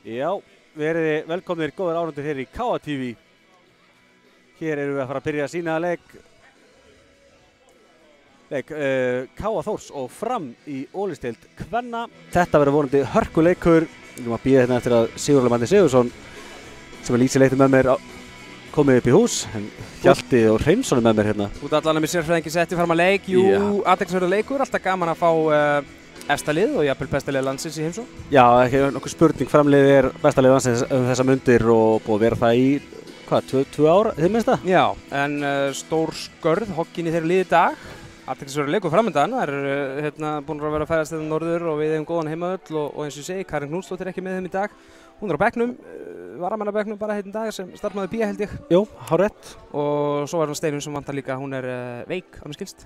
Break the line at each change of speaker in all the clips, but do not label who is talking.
Já, verið velkomnir góðar áhorfendur hér í KA TV. Hér erum við að fara að byrja að sýna leik KA Þórs og Fram í Ólisteild kvenna. Þetta verður vonandi hörkuleikur. Við erum að bíða hérna eftir að Sigurður Mandi Sigurðsson, sem lýsi leiknum með mér, komið upp í hús. En Hjalti og Hreinsson með mér hérna.
Út allan með sérfræðingi setti fram að leik. Jú, athyglisverður leikur, alltaf gaman að fá efsta lið og jafnvel besta lið landsins í heimsókn. Já,
ekki nokkuð spurning. Framliðið besta lið landsins þessa mundir og búið að vera það í, hvað, 2 ár, þið minnst það?
Já, en stór skörð, hogginn í þeirra liði í dag. Athyglisverður leikur framöndan. Það eru búin að vera að færast þetta norður og við hefum góðan heimavöll og eins og ég segi, Karin Knútsdóttir ekki með þeim í dag. Hún er á bekknum, varamann á bekknum bara heitin dag sem starfsmaður BÍA held ég.
Jú, hárrétt.
Og svo er hann Steinun sem vantar líka, hún er veik, að mér skilst.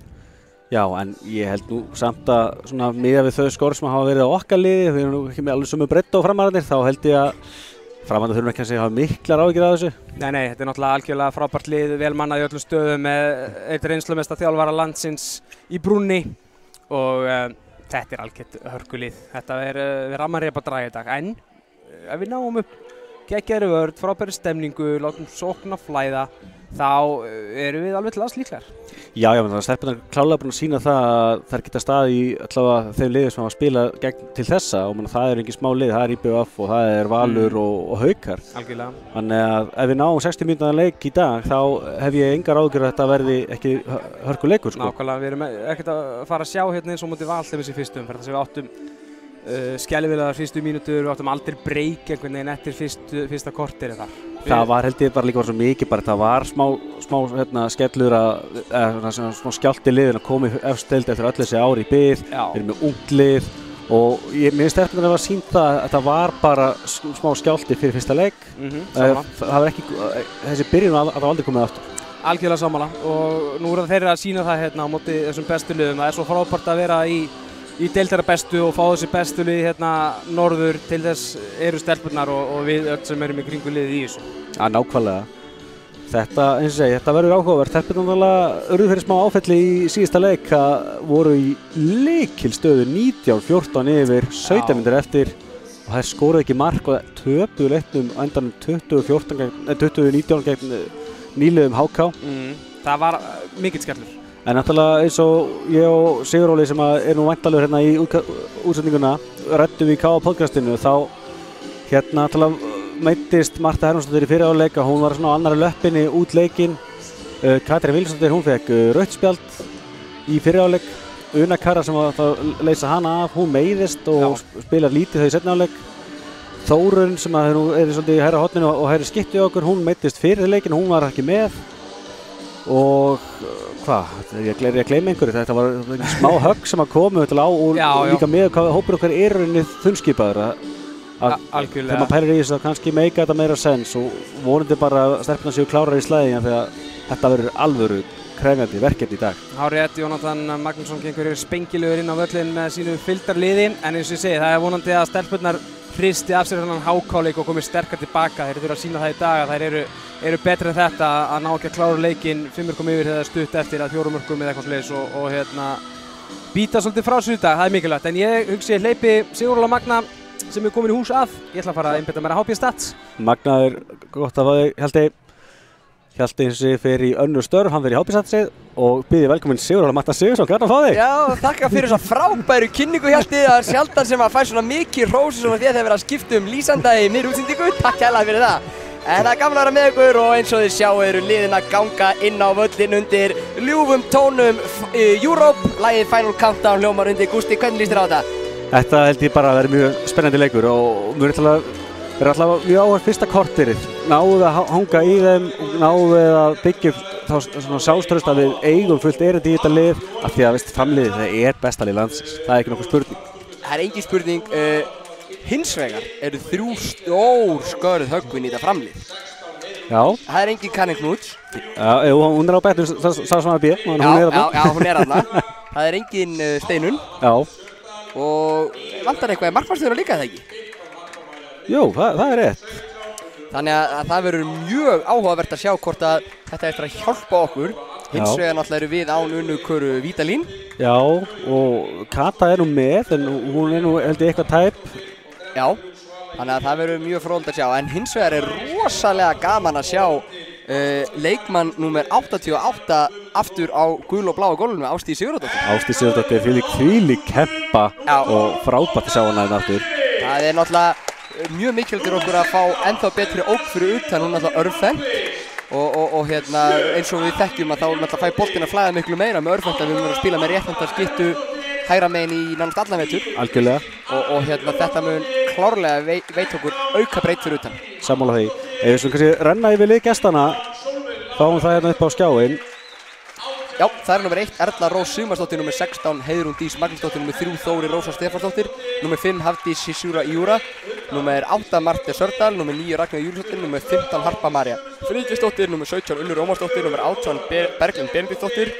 Já, en ég held nú samt að svona miðað við þau skor sem hafa verið á okkar liði, við erum nú ekki með alveg sömu breidd á framararnir, þá held ég að framararnir þurfum ekki að segja að hafa miklar áhyggjur af þessu.
Nei, þetta er náttúrulega algjörlega frábært lið, vel mannað í öllum stöðum með eitt reynslumesta þjálfara landsins í brúnni og þetta er algjört hörkulið. Þetta við ramman reypa draga í dag, en ef við náum upp geggjaðri vörn, frábæri stemningu, látum sókn að flæða, þá erum við alveg til aðs líklegar.
Já, það er stelpunar klálega búin að sína það að þær geta staðið í allavega þeim liðum sem hafa spilað gegn til þessa og það er engin smá lið, það er IBF og það er Valur og Haukar.
Algjörlega.
Þannig að ef við náum 60 mínútna leik í dag þá hef ég engar áhyggjur að þetta verði ekki hörkuleikur. Sko.
Nákvæmlega, við erum ekkert að fara að sjá hérna eins og móti Val þeim í fyrstum, fyrir þess að við áttum skelfilegar fyrstu mínútur, við áttum aldrei breyk einhvern veginn eftir fyrsta korterið þar.
Það var held ég bara líka svo mikið, það var smá skellur smá skjált í liðin að koma í efstu deild eftir öll þessi ár í bið, við erum með ungt lið og mér finnst eftir að sýnt það að það var bara smá skjálti fyrir fyrsta leik. Það var ekki, þessi byrjun að það aldrei komið aftur.
Algjörlega sammála og nú eru þeirra að sýna það hérna á móti þessum bestu liðum, það er svo frábært að vera í deildara bestu og fá þessi bestu lið hérna norður til þess eru stelpurnar og við öll sem erum í kringu liðið í þessu.
Já, nákvæmlega. Þetta, eins og segi, þetta verður áhugavert. Stelpurnar urðu fyrir smá áfelli í síðasta leik að voru í lykilstöðu 19-14 yfir 17 mínútur eftir og þær skoruðu ekki mark og töpuðu leiknum á endanum 20-19 gegn nýliðum HK.
Það var mikill skellur.
En náttúrulega eins og ég og Siguróli sem er nú væntanlegur hérna í útsendinguna ræddum við í KA podcastinu þá hérna náttúrulega meiddist Marta Hermannsdóttir í fyrri hálfleik, hún var svona á annarri löppinni út leikinn. Katrín Vilsdóttir, hún fekk rautt spjald í fyrri hálfleik. Una Kara sem var að leysa hana af, hún meiðist og spilar lítið þau í seinni hálfleik. Þórunn sem er svolítið í hægra horninu og hægri skipti okkur, hún meiddist fyrir leikinn, hún var ekki með. Og ég gleymi einhverju, þetta var smá högg sem að komu til á og líka með hvað hópur okkar er þunnskipaður
algjörlega.
Þegar maður pælir í þess að kannski meika þetta meira sens og vonandi bara að stelpurnar séu klárar í slæðin þegar þetta verður alvöru krefjandi verkefni í dag.
Hárrétt, Jónatan Magnússon gengur spengilegur inn á völlinn með sínu fylgdarliði en eins og ég segi, það er vonandi að stelpurnar hristi af sér þennan hákáleik og komið sterkar tilbaka. Þeir þurfa að sýna það í dag að þær eru betri en þetta að ná ekki að klára leikinn 5 kom yfir þegar stutt eftir að 4 mörkum eða eitthvað svoleiðis og býta svolítið frá sér í dag, það er mikilvægt. En ég hugsi ég hleypi Sigurður Magna sem er komin í hús að. Ég ætla að fara að einbeita mér að HP Stats.
Magna er gott að fá þig, Hjalti eins og fyrir í önnur störf, hann fyrir í HP Statsið og býði velkominn Sigurður Magna Sigurðsson, hvernig að fá þig?
Já, þakka fyrir þessa frábæru kynningu Hjalti, það er sjaldan sem að fær svona mikið hrósi svona því að þeir vera að skipta lýsanda í miðri útsendingu, takk kærlega fyrir það. En það er gaman að vera með ykkur og eins og þið sjáu eru liðin að ganga inn á völlin undir ljúfum tónum Europe, lagið Final Countdown hljómar undir Gústi, hvernig líst þér á þetta?
Þetta held ég bara að vera mjög spennandi leikur og mér er alltaf mjög áhverð fyrsta korterið. Náðu að hanga í þeim og náðu að byggja þá svona sjálfstraust að við eigum fullt erindi í þetta lið af því að framliðið það er besta lið landsins. Það er ekki nokkuð spurning.
Það er engin spurning. Hins vegar eru 3 stór skörð höggvin í þetta framlið.
Já.
Það er engin Karin Knúts.
Já, hún er á betur, sá svona B.
Já, hún er þarna. Það er engin Steinun.
Já.
Og vantar eitthvað markvarstöður líka það ekki?
Jú, það er rétt.
Þannig að það verður mjög áhugavert að sjá hvort að þetta eftir að hjálpa okkur. Hins vegar náttúrulega eru við án Unnu Köru Vítalín.
Já, og Kata er nú með, en hún er nú held ég eitthvað tæp.
Já, Þannig að það verður mjög fróðlegt að sjá, en hins vegar rosalega gaman að sjá leikmann númer 88 aftur á gul og bláa gólfinu, Ásdís Sigurðardóttir.
Ásdís Sigurðardóttir þvílík kempa og frábært að sjá hana aftur.
Það náttúrulega mjög mikilvægt fyrir okkur að fá ennþá betri ógn fyrir utan, hún náttúrulega örvfeng og eins og við þekkjum að þá náttúrulega fæ boltinn að flæða miklu meira með örvfeng, að við munum að spila með rétthandar skyttu hægra megin í nánast allan vetur.
Algjörlega.
Og þetta mun klárlega veit okkur auka breytt fyrir utan.
Sammála því. Ef við svona kannski renna yfir lið gestana, fáum það hérna upp á skjáinn.
Já, það er nummer 1 Erla Rós Sigmarsdóttir, nummer 16 Heiðrún Dís Magnúsdóttir, nummer 3 Þóri Rósa Stefánsdóttir, nummer 5 Hafdís Sisúra Júra, nummer 8 Marte Sördal, nummer 9 Ragnar Júlsdóttir, nummer 15 Harpa María Friðriksdóttir, nummer 17 Unnur Ómarsdóttir, nummer 18 Berglind Benediktsdóttir,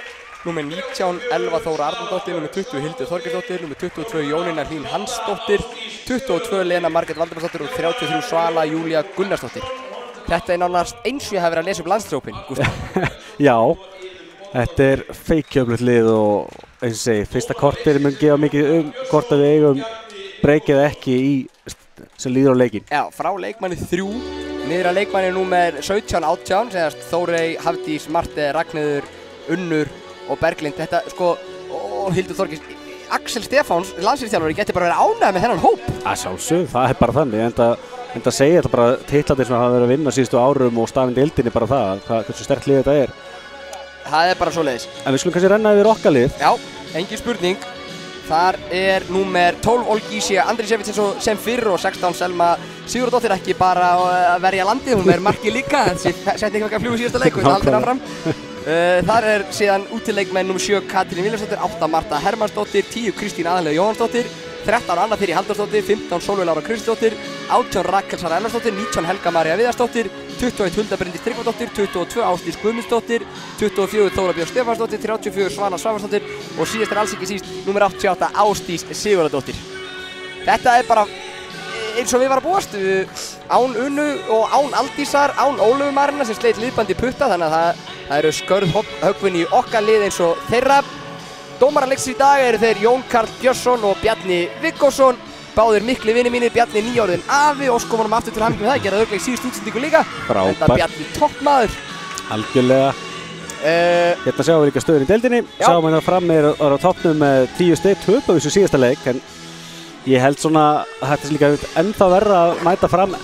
nummer 19 Elva Þóra Arnardóttir, nummer 20 Hildur Þorgeirsdóttir, nummer 22 Jónína Hlín Hansdóttir, 22 Lena Margrét Valdimarsdóttir og 33 Svala Júlía Gunnarsdóttir. Þetta nánast eins og ég hafi verið að lesa upp landstrópin, Gústi.
Já, þetta feikjöflut lið og eins og segi, fyrsta kortir mun gefa mikið hvort að við eigum breykið ekki í sem líður á leikinn.
Já, frá leikmanni 3, niður að leikmanni númer 17-18, segast Þórey, Hafdís, Marte, Ragnheiður, Unnur og Berglind. Þetta og Hildur Þorgeirs, Axel Stefáns, landsliðsþjálfari, getur bara verið ánægður með þennan hóp.
Að sjálfsögðu, það bara þannig, en það segir þetta bara titlarnir sem hafa verið að vinna síðustu árum og staðinn deildinni bara það, hversu sterkt lið þetta
Það bara svoleiðis.
En við skulum kannski renna yfir okkar lið.
Já, engin spurning. Þar númer 12 Olgísja Andrisevits sem fyrr og 16 Selma Sigurðardóttir, ekki bara að verja landið, hún markið líka. Setning ekki að fljúga síðasta leik og það aldrei áfram. Þar síðan útileikmenn númer 7 Katrín Viljársdóttir, 8 Marta Hermannsdóttir, 10 Kristín Aðalheiður Jóhannsdóttir, 13 Anna Þyrí Halldórsdóttir, 15 Sólveig Lára Kristdóttir, 18 Rakel Sara Ellarsdóttir, 19 Helga María Viðarsdóttir, 21 Hulda Bryndís Tryggvadóttir, 22 Ásdís Guðmundsdóttir, 24 Þóra Björk Stefánsdóttir, 34 Svana Svavarsdóttir og síðast alls ekki síst númer 88 Ásdís Sigurðardóttir. Þetta bara eins og við varum að búast, án Unnu og án Aldísar, án Ólöfu Marínar sem sleit liðbandi putta, þannig að það eru skörð höggvin í okkar lið eins og þeirra. Dómarar leiksins í dag eru þeir Jón Karl Björnsson og Bjarni Viggósson, báðir mikli vinir mínir, Bjarni nýorðinn afi og sko honum aftur til hamingju með það, gerði örugglega í síðustu útsendingu líka.
Frábært.
Enda Bjarni toppmaður.
Algjörlega. Hérna sjáum við líka stöðun í deildinni, sjáum við það fram er á toppnum með 10 stig, töpuðu þessu síðasta leik, en ég held svona að þetta líka ennþá verra að mæta fram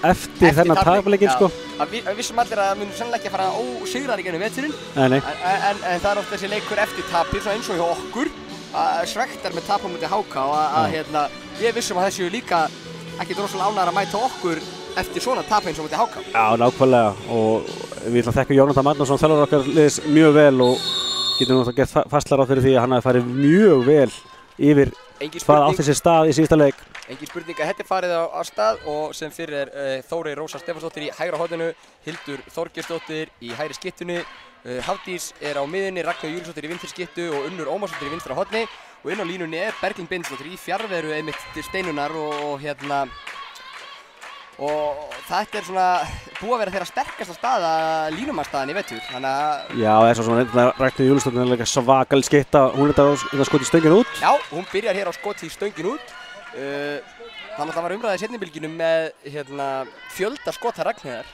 eftir þennan tapleikinn sko.
Við vissum allir að það mun sannlega ekki að fara ósigrar í gennum veturinn.
Nei.
En það er oft þessi leikur eftir tapir, svona eins og hjá okkur, svektar með tap á móti HK og ég vissum að þessu líka ekki rosalega ánægðar að mæta okkur eftir svona tap eins og móti HK.
Já, nákvæmlega, og við ætlum að þekka Jónatan Magnússon, þjálfari okkar liðs mjög vel og getum náttúrulega gert fastlega ráð fyrir því að hann hafi farið mjög vel yfir hvað átti sér stað í síðasta leik.
Engin spurning að þetta farið á stað og sem fyrir Þórey Rósa Stefánsdóttir í hægra horninu, Hildur Þorgeirsdóttir í hægri skyttunni, Hafdís á miðunni, Ragnar Júlsdóttir í vinstri skyttu og Unnur Ómarsdóttir í vinstra horni og inn á línunni Berglind Benediktsdóttir í fjarveru einmitt steinunar og þetta svona búið að vera þeirra sterkasta staða línumannsstaðan í vetur, þannig að... Já,
það svo svona Ragnar Júlsdóttir er líka svakal skytta, hún þetta skoti stöngin út.
Já, hún byrjar hér á skoti stöngin út. Þannig að það var umræðið í seinni með fjölda skota Ragnheiðar.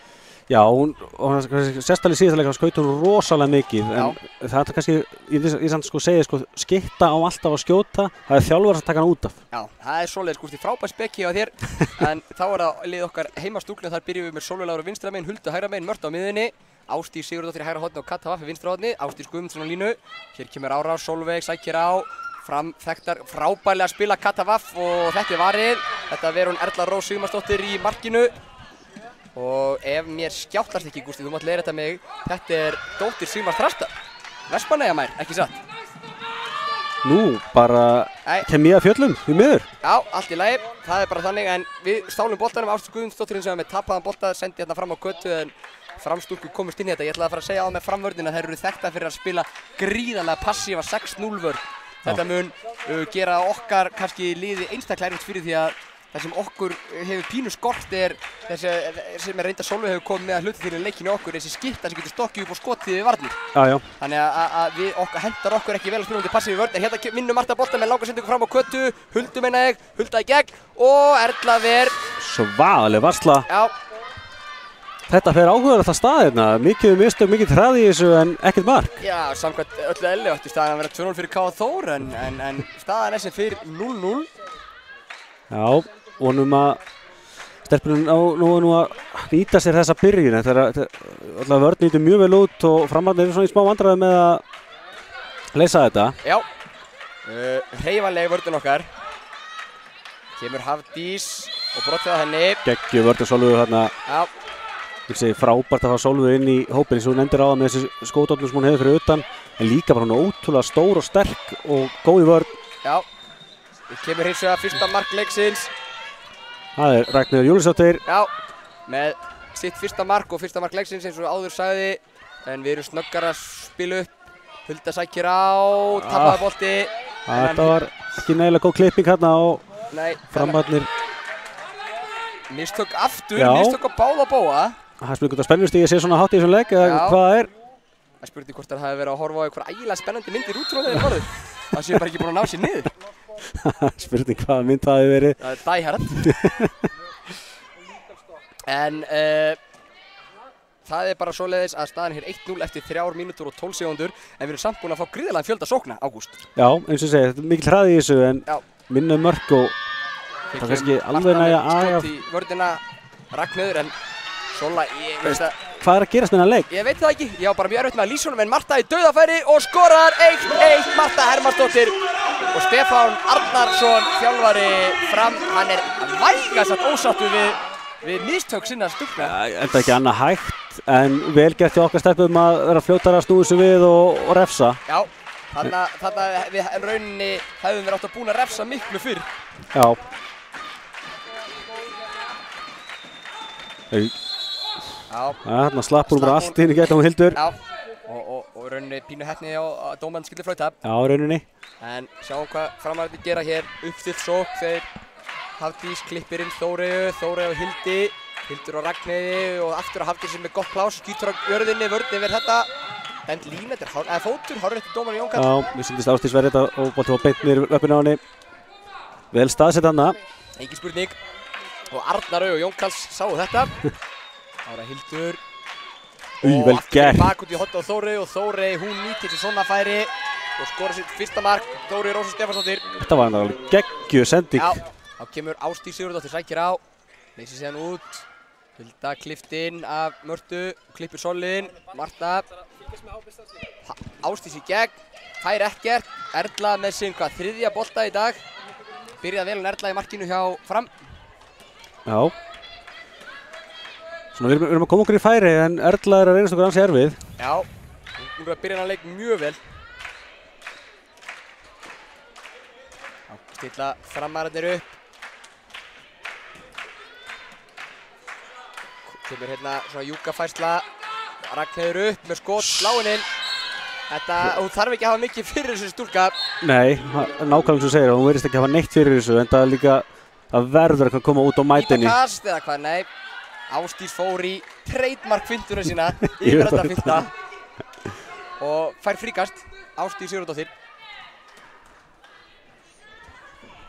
Já, hún sérstaklega í síðasta leik skaut hún rosalega mikið, en það er kannski, ég samt segi skytta á alltaf að skjóta, það er þjálfari að taka hana út af.
Já, það er svoleiðis, frábær spekki á þér, en þá er það lið okkar heimastúlinu, þar byrjum við með Sólveig Láru vinstra megin, Huldu hægra megin, Mörtu á miðunni, Ásdís Sigurðardóttir í hægra horni og Katta Vaff í vinstra horni, Ásdís Guðmundsson á línu, hér kemur árás, Sólveig sækir á, framþektar frábærlega að spila Katta Vaff og þetta varið, þetta verður hún Erla Rós Sigmarsdóttir í markinu. Og ef mér skjáttast ekki, Gústi, þú mátt leiða þetta mig, þetta er dóttir Sigmars Þrastar, Vestmannaeyjamær, ekki satt?
Nú, bara kem ég að fjöllum, því miður.
Já, allt í lagi, það er bara þannig, en við stálum boltanum, Ásdís Guðmundsdóttir sem með tapaðan bolta, sendi hérna fram á götu, en framstúlkur komist inn í þetta. Ég ætlaði að fara að segja á með framvörðina, þær eru þekktar fyrir að spila gríðarlega passífa 6-0 vörn. Þetta mun gera okkar kannski liði einstaklega erfitt fyrir því að það sem okkur hefur pínu skort er þessi sem reynda Sólveig hefur komið með að hluta til leikinu okkur, þessi skipta sem getur stokkið upp og skotið við varnir.
Já.
Þannig að hendar okkur ekki vel að spila undir passífi vörn, en hérna vinnur Marta bolta með langa sendingu fram á kötu, Huldu meina ég, Hulda í gegn og Erla ver
svaðaleg varsla.
Já.
Þetta fer áhugaður á það staðirna, mikið mistök, mikið hraði í þessu en ekkert mark.
Já, samkvæmt öllu eðli átti staðan að vera 2-0 fyrir K.A. Þór en staðan er sem fyrir 0-0.
Já, vonum að stelpunum nú að nýta sér þessa byrjun. Þetta er vörn nýtur mjög vel út og framarnir eru svona í smá vandræði með að leysa þetta.
Já, hreyfanleg vörðun okkar. Kemur Hafdís og brottið á henni.
Geggju vörn og Sólveig þarna.
Já.
Ég segi frábært að fá Sólveig inn í hópinn eins og hún nefndir á það með þessi skótofnum sem hún hefur fyrir utan en líka bara hún er ótrúlega stór og sterk og góð í vörn.
Já, kemur hins vegar fyrsta mark leiksins.
Það er Ragnheiður Júlíusdóttir.
Já, með sitt fyrsta mark og fyrsta mark leiksins eins og áður sagði en við erum snöggar að spila upp. Hulda sækir á, tapaði bolti.
Þetta var ekki nægilega góð klipping hérna og framarnir.
Mistök aftur, mistök á báða bóa.
Það er spurning hvort að spennustígi sé svona hátt í þessum leik eða hvað það er.
Það er spurning hvort það hafi verið að horfa á einhver ægilega spennandi myndir út frá þeirri borðu. Það sé bara ekki búin að ná sér niður.
Spurning hvaða mynd það hefur verið.
Það er Die Hard. En það er bara svoleiðis að staðan hér 1-0 eftir 3 mínútur og 12 sekúndur en við erum samt búin að fá gríðarlega fjölda sókna, Ágúst.
Já, eins og ég segi, þetta er mikil hraði í þessu en minna mörk og það er kannski alveg nægja aðeins.
Skot í vörðina Ragnheiður en Sola, ég veist að...
Hvað er að gerast með þennan leik?
Ég veit það ekki, ég á bara mjög erfitt með að lýsa honum en Marta í dauðafæri og skorar 1-1 Marta Hermannsdóttir og Stefán Arnarsson, þjálfari Fram, hann er vægast ósáttur við mistök sinna stúlkna.
Enda ekki annað hægt en vel gert hjá okkar stelpum að vera fljótar að snúi sig við og refsa.
Já, þarna við rauninni hefðum við átt að búin að refsa miklu fyrr.
Já. Þarna slappur hún bara allt inn í gætt á Hildur.
Já, og rauninni pínu heppni á dómarinn skildi flauta.
Já, rauninni.
En sjáum hvað framararnir gera hér, uppstilt sókn þeir Hafdís klippir inn Þóreyju og Hildi, Hildur og Ragnheiði og aftur á Hafdís sem er gott plás, skýtur á jörðinni, vörðin yfir þetta. Dæmt lína, þetta er fótur, hárrétt til dómarinn Jón Karl.
Já, við syndist Ásdís verið þetta og bolti var beint niður löpinn á henni. Vel staðsett hana.
Engin spurning. Og Arnarau og Jón Karls sáu þetta. Ára Hildur.
Vel gert.
Og aftur út í hotna á Þóreyju og Þóreyju, hún nýtir sér svona færi og skorar sitt fyrsta mark, Þóreyju Rósa Stefánsdóttir.
Þetta var alveg geggjuð sending.
Já, þá kemur Ásdís Sigurðardóttir, sækir á, leysir síðan út. Hulda klift inn af Mörtu, klippur solin, Marta. Ásdís í gegn, fær ekkert. Erla með sinn þriðja bolta í dag. Byrjaði vel en Erla í markinu hjá Fram.
Já. Svona við erum að koma okkur í færi en Erla er að reynast okkur ansi erfið.
Já, hún er að byrja hann að leik mjög vel. Stilla framararnir upp. Kemur hérna svona júkafærsla. Ragnheiður upp með skot, sláinn inn. Hún þarf ekki að hafa mikið fyrir þessu stúlka.
Nei, nákvæmlega sem þú segir, hún verðist ekki að hafa neitt fyrir þessu en það er líka að verður eitthvað að koma út á mætinni.
Íta kast eða hvað, nei. Ásdís fór í trademark fintuna sína yfir þetta finta og fær fríkast. Ásdís Sigurðardóttir.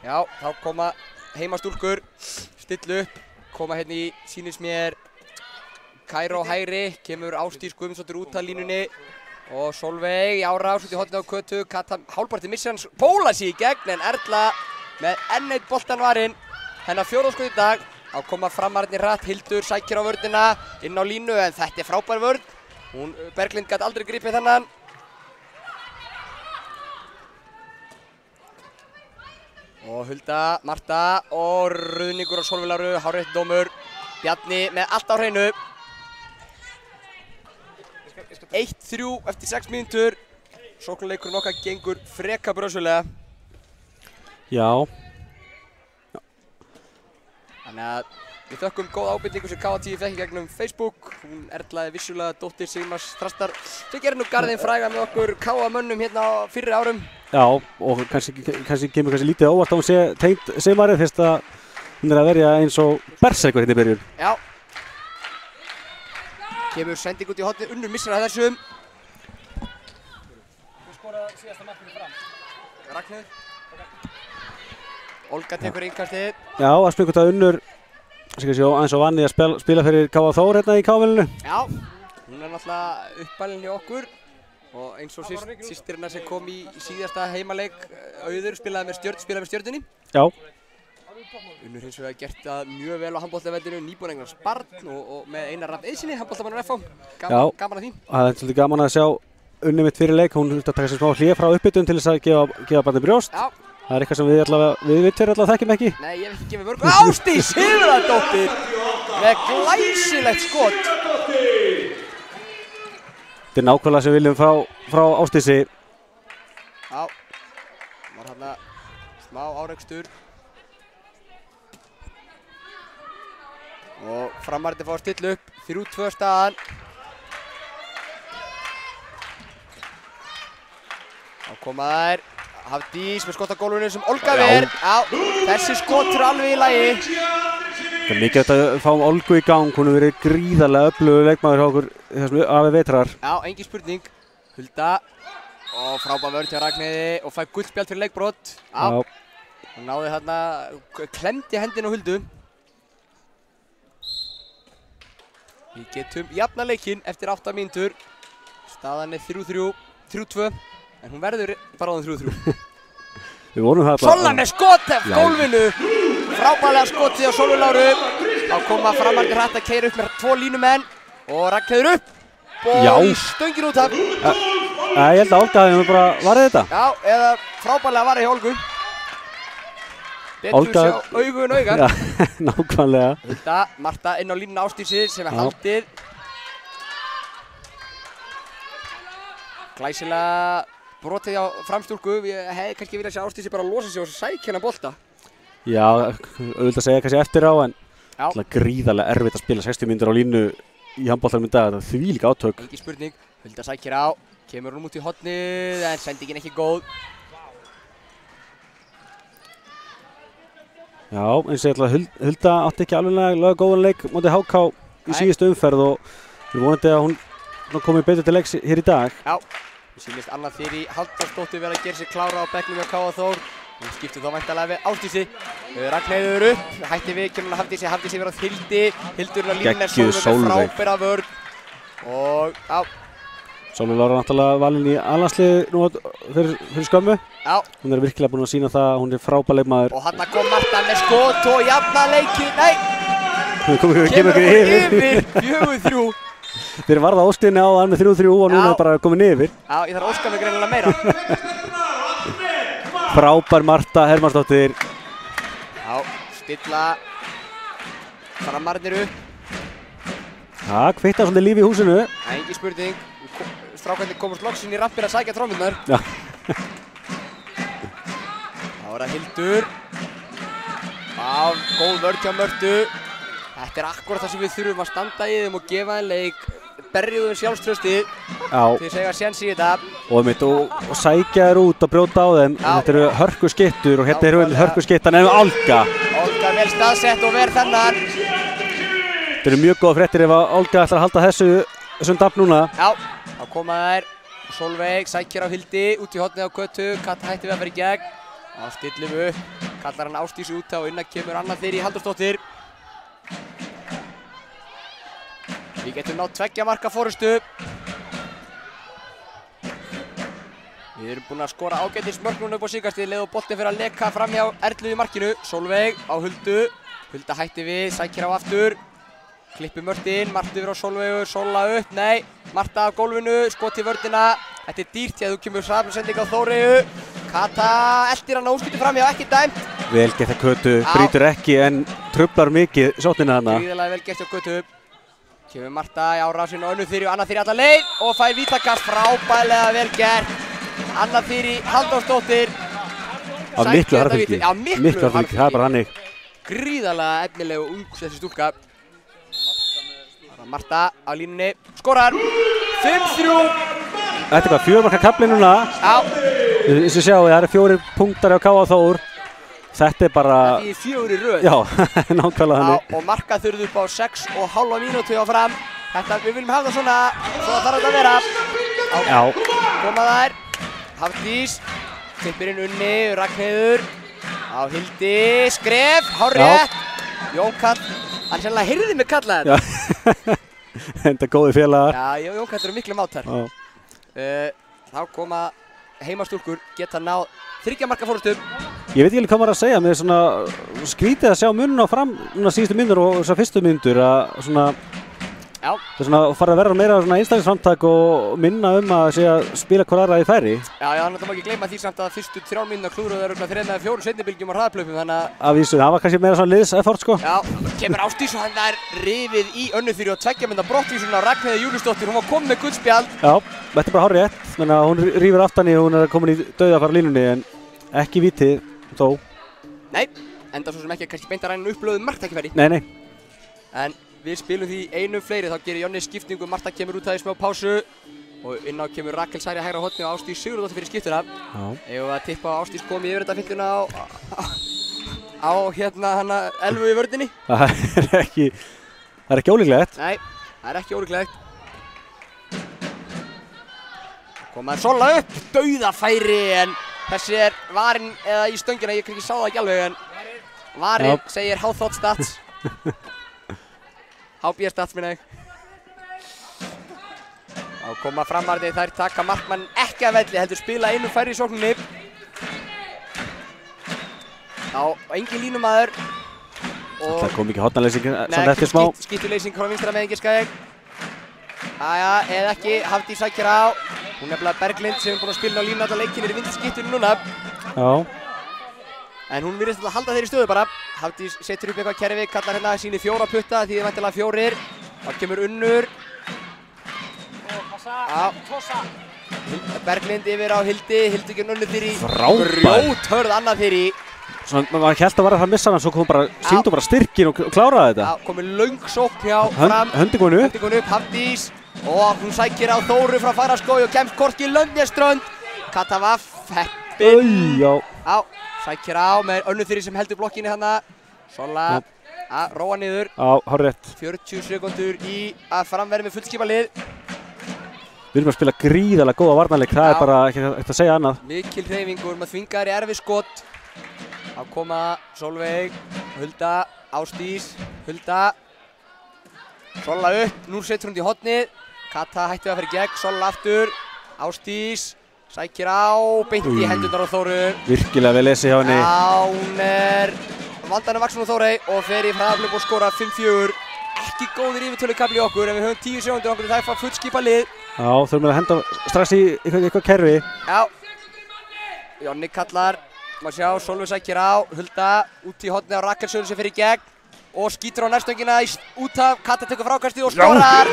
Já, þá koma heimastúlkur, stillu upp, koma hérna í, sýnist mér, Kæró hægri, kemur Ásdís Guðmundsdóttir út af línunni og Solveig í árás út í hornið á Kötu, Kata hálfparti missir hans, póla sig í gegn en Erla með enn eitt boltan varinn, hennar fjórðaskot í dag, þá koma framararnir hratt, Hildur sækir á vörnina, inn á línu en þetta er frábær vörn, Berglind gat aldrei gripið þennan. Og Hulda, Marta og Ruðningur og Sólveig Láru, hárrétt dómur. Bjarni með allt á hreinu. 1-3 eftir 6 mínútur. Sóknarleikurinn okkar gengur freka brösulega.
Já.
Þannig að við þökkum góð ábyrningu sem K10 fekk í gegnum Facebook. Hún Erlaði vissulega dóttir Sigmars Þrastar sem gerir nú garðinn fræga með okkur K-mönnum hérna á fyrri árum.
Já, og kannski kemur lítið óvart á hún sé tengt Sigmari fyrst að hún er að verja eins og berserkur hérna í byrjun.
Já. Kemur sending út í hornið, Unnur missir að þessum.
Hún skoraði síðasta markinu Fram.
Ragnheiður. Olga tekur innkastið.
Já, að spila hvort að Unnur Sigga sjó aðeins og vannið að spila fyrir K.A. Þór hérna í K.A.-velinu.
Já, hún náttúrulega uppalinn hjá okkur og eins og systirina sem kom í síðasta heimaleik Auður spilaði með Stjörnunni.
Já.
Unnur hins vegar gert það mjög vel á handboltavellinum, nýbúinn eignast barn og með Einar Rafn Eiðssyni, handboltamannur FH. Gaman að því.
Það er svolítið gaman að sjá Unni mitt fyrir leik, hún þurfti að taka sér smá hlé frá uppbytun til þess að gefa barni brjóst.
Já.
Það er eitthvað sem við tveir allavega þekkjum ekki.
Nei, ég hef ekki gefið mörg. Ásdís Sigurðardóttir með glæsilegt skot.
Þetta er nákvæmlega sem við viljum frá Ásdísi.
Já, var hérna smá árekstur. Og Framarnir fá að stilla upp, 3-2 staðan. Þá koma þær, Hafdís með skot á gólfinu sem Olga ver. Já, þessi skot er alveg í lagi.
Það er mikið að fáum Olgu í gang, hún hefur verið gríðarlega öflugur leikmaður hjá okkur þessum afi vetrar.
Já, engin spurning. Hulda og frábær vörn hjá Ragnheiði og fær gullspjald fyrir leikbrot. Já, hún náði þarna, klemdi hendina á Huldu. Við getum jafna leikinn eftir 8 mínútur. Staðan er 3-2, en hún verður bara á 3-3.
Við vonum það
Solla með skot af gólfinu. Frábærlega skotið á Sólu Láru. Þá koma Framarnir hratt að keyra upp með 2 línumenn og Ragnheiður upp og í stöngin út af.
Ég held að Olga hefði bara varðið þetta.
Já, eða frábærlega varðið hjá Olgu. Betur sjá augu en augar.
Já, nákvæmlega.
Hulda, Marta inn á línuna Ásdísi sem er haldið. Glæsilega brotið á framstúlku. Ég hefði kannski viljað sjá Ásdísi bara losa sig og sækja hennar bolta.
Já, auðvitað að segja kannski eftir á en gríðarlega erfitt að spila 60 mínútur á línu í handboltanum í dag. Það er þvílík átök.
Ekki spurning. Hulda sækir á. Kemur hún út í hornið en sendingin ekki góð.
Já, eins og ég ætla að Hulda átti ekki alveg góðan leik mótið HK í síðustu umferð og við vonandi að hún komi betur til leiks hér í dag.
Já, við sýnist Anna Þyrí Halldórsdóttir verið að gera sér klára á bekknum hjá K.A. Þór. Hún skiptir þá væntanlega við Ásdísi. Ragnheiður upp, hætti við, kemur hún að Hafdísi verið á Hildi. Hildur á línunni er Sólveig með frábæra vörn. Og já.
Sólveig Lára náttúrulega valinn í A-landsliði nú fyrir skömmu.
Já.
Hún er virkilega búin að sýna það að hún er frábær leikmaður.
Og þarna kom Marta með skot og jafna leikinn. Nei!
Kemur ykkur yfir.
4-3.
Þeir varða óstinni á hann með 3-3 og núna er bara komin yfir.
Já, ég þarf að óska mig greinilega meira.
Frábær Marta Hermannsdóttir.
Já, stilla Framarnir upp.
Já, kveikta svolítið líf í húsinu.
Engin spurning. Strákarnir komast loksinn í rampir að sækja trommurnar.
Já.
Þá er það Hildur. Góð vörn hjá Mörtu. Þetta er akkurat það sem við þurfum að standa í þeim og gefa þeim leik. Berjum þeim sjálfstraustið til þess að eiga séns í þetta.
Og sækja þér út og brjóta á þeim. Þetta eru hörkuskittur og hérna eru hörkuskittan en Olga.
Olga vel staðsett og verð þennan.
Þetta eru mjög góða fréttir ef Olga ætlar að halda þessum dafn núna.
Já, þá koma þær. Sólveig sækir á Hildi, út í hornið á Kötu. Kata hætti við að vera í gegn. Þá stillum við upp. Kallar hann Ásdísi út og innan kemur Anna Þyrí Halldórsdóttir. Við getum nátt 2 marka forystu. Við erum búin að skora ágætis mörk núna upp á síðkastið leið og boltinn fyrir að leka fram hjá Erlu í markinu. Sólveig á Huldu. Hulda hætti við, sækir á aftur. Klippi Mörtin, Marta yfir á Sólveigur, Sola upp, nei. Marta á gólfinu, skot í vörnina. Þetta er dýrt því að þú kemur sending á Þóreyju. Kata eldir hann á úrskuti fram hjá, ekki dæmt.
Vel gert að Kötu, brýtur ekki en truflar mikið sóttina þarna.
Gríðarlega vel gert hjá Kötu. Kemur Marta í árásinu og Önnu Þyrí og Anna Þyrí alla leið og fær vítakast, frábærlega vel gert. Anna Þyrí Halldórsdóttir.
Af miklu harðfylgi.
Já, miklu harðfylgi.
Það er bara hannig.
Gríðarlega efnileg og ung þessi stúlka. Marta á línunni, skorar, 5-3.
Þetta er hvað, 4 marka kafli núna.
Já.
Eins og sjáu, það eru 4 punktar á K.A. Þór. Þetta er bara...
Þetta er 4 í röð.
Já, nákvæmlega hannig.
Og marka þurfið upp á 6,5 mínútu á fram. Þetta, við viljum hafa það svona þarf þetta að vera.
Já.
Koma þær, Hafdís, klippir inn Unni, Ragnheiður. Á Hildi, skref, hárrétt. Jón Karl Hann sennilega heyrði mig kalla þetta.
Enda góði félagar.
Já, ég og Jón Kalli eru miklu mátar. Þá koma heimastúlkur geta náð 3 marka fórustum.
Ég veit ekki alveg hvað maður að segja, mér er svona skrítið að sjá munna fram núna síðustu myndur og þessar fyrstu myndur að svona
Já.
Það er svona að fara að vera meira svona einstaklingsframtak og minna að sé að spila hver aðra í færi.
Já, hann má ekki gleyma því samt að fyrstu 3 mínúturnar klúðruðu þeir örugglega 3 eða 4 seinnibilgjum á hraðaplaupum, þannig að
Að vísu, það var kannski meira svona liðseffort sko.
Já, kemur Ásdís og hann er rifið í önnur og 2 mynda brottvísun á Ragnheiði Júliusdóttir, hún var komin með gullspjald.
Já, þetta er bara hárrétt, menn að hún rífur aftan í og hún er komin í dauðafara línunni en ekki víti þó.
Nei, enda svo sem ekki kannski beint að ræna upplöðum marktækifæri.
Nei.
En við spilum því einu fleiri, þá gerir Jonni skiptingu, Marta kemur út aðeins smá pásu og inn á kemur Rakel Særi hægra horni og Ásdís Sigurðardóttir fyrir skiptuna.
Já.
Ef að tippa að Ásdís komi yfir þetta fylguna á hérna hana Elfu í vörninni.
Það er ekki ólíklegt.
Nei, það er ekki ólíklegt. Komaði Sola upp, dauðafæri en þessi er varinn eða í stöngina, ég kannski sá það ekki alveg en varinn segir How Thought Stats. HB Stats minna ég. Þá koma framarðið, þær taka markmann ekki að velli, heldur spila einu færri í sókninni. Þá engin línumaður.
Það kom ekki hotnaleysing samt eftir smá.
Skýttuleysing frá vinstra megin giska ég. Jæja, eða ekki, Hafdís sækir á. Hún er nefnilega Berglind sem er búin að spila á línu alla leikinn í vinstri skýttunni núna.
Já.
En hún virðist að halda þeirri stöðu bara. Hafdís setur upp eitthvað kerfi, kallar hérna síni 4 putta því það er væntanlega 4. Þá kemur Unnur. Berglind yfir á Hildi, Hildi ekki Unnur þyri. Grjóthörð annað þyri.
Svona, maður held að vera það að missa hana, svo kom bara, sýndu bara styrkin og kláraði þetta.
Já, komið löng sókn hjá Fram.
Höndingun upp,
Hafdís. Og hún sækir á Þóru frá Fagraskógi og kemst hvorki Lönnjaströnd. Kata Vaff, heppin.
Já.
Sækir á með Önnu Þyri sem heldur blokkinni hana. Sola að róa niður.
Já, hárrétt.
40 sekundur í að Fram verði með fullskipalið.
Við erum að spila gríðarlega góða varnarleik, það er bara ekki að segja annað.
Mikil hreyfingur með þvingar í erfið skot. Þá koma Solveig, Hulda, Ásdís, Hulda. Sola upp, nú setur hún í hotnið. Kata hætti að fara í gegn, Sola aftur. Ásdís. Sækir á, beint í hendurnar á Þóru.
Virkilega vel lesið hjá henni.
Já, hún er vandanum vaksin á Þórey og fer í hraðahlaup og skora 5-4. Ekki góðir yfirtölukafli í okkur en við höfum 10 sekundur okkur til það að fá fullskipa lið.
Já, þurfum við að henda strax í eitthvað kerfi.
Já. Jonni kallar, maður sjá, Solveig sækir á, Hulda út í hotnið á Rakel Söru sem fer í gegn og skýtur á nærstöngina út af, Kata tekur frákastið og skorar.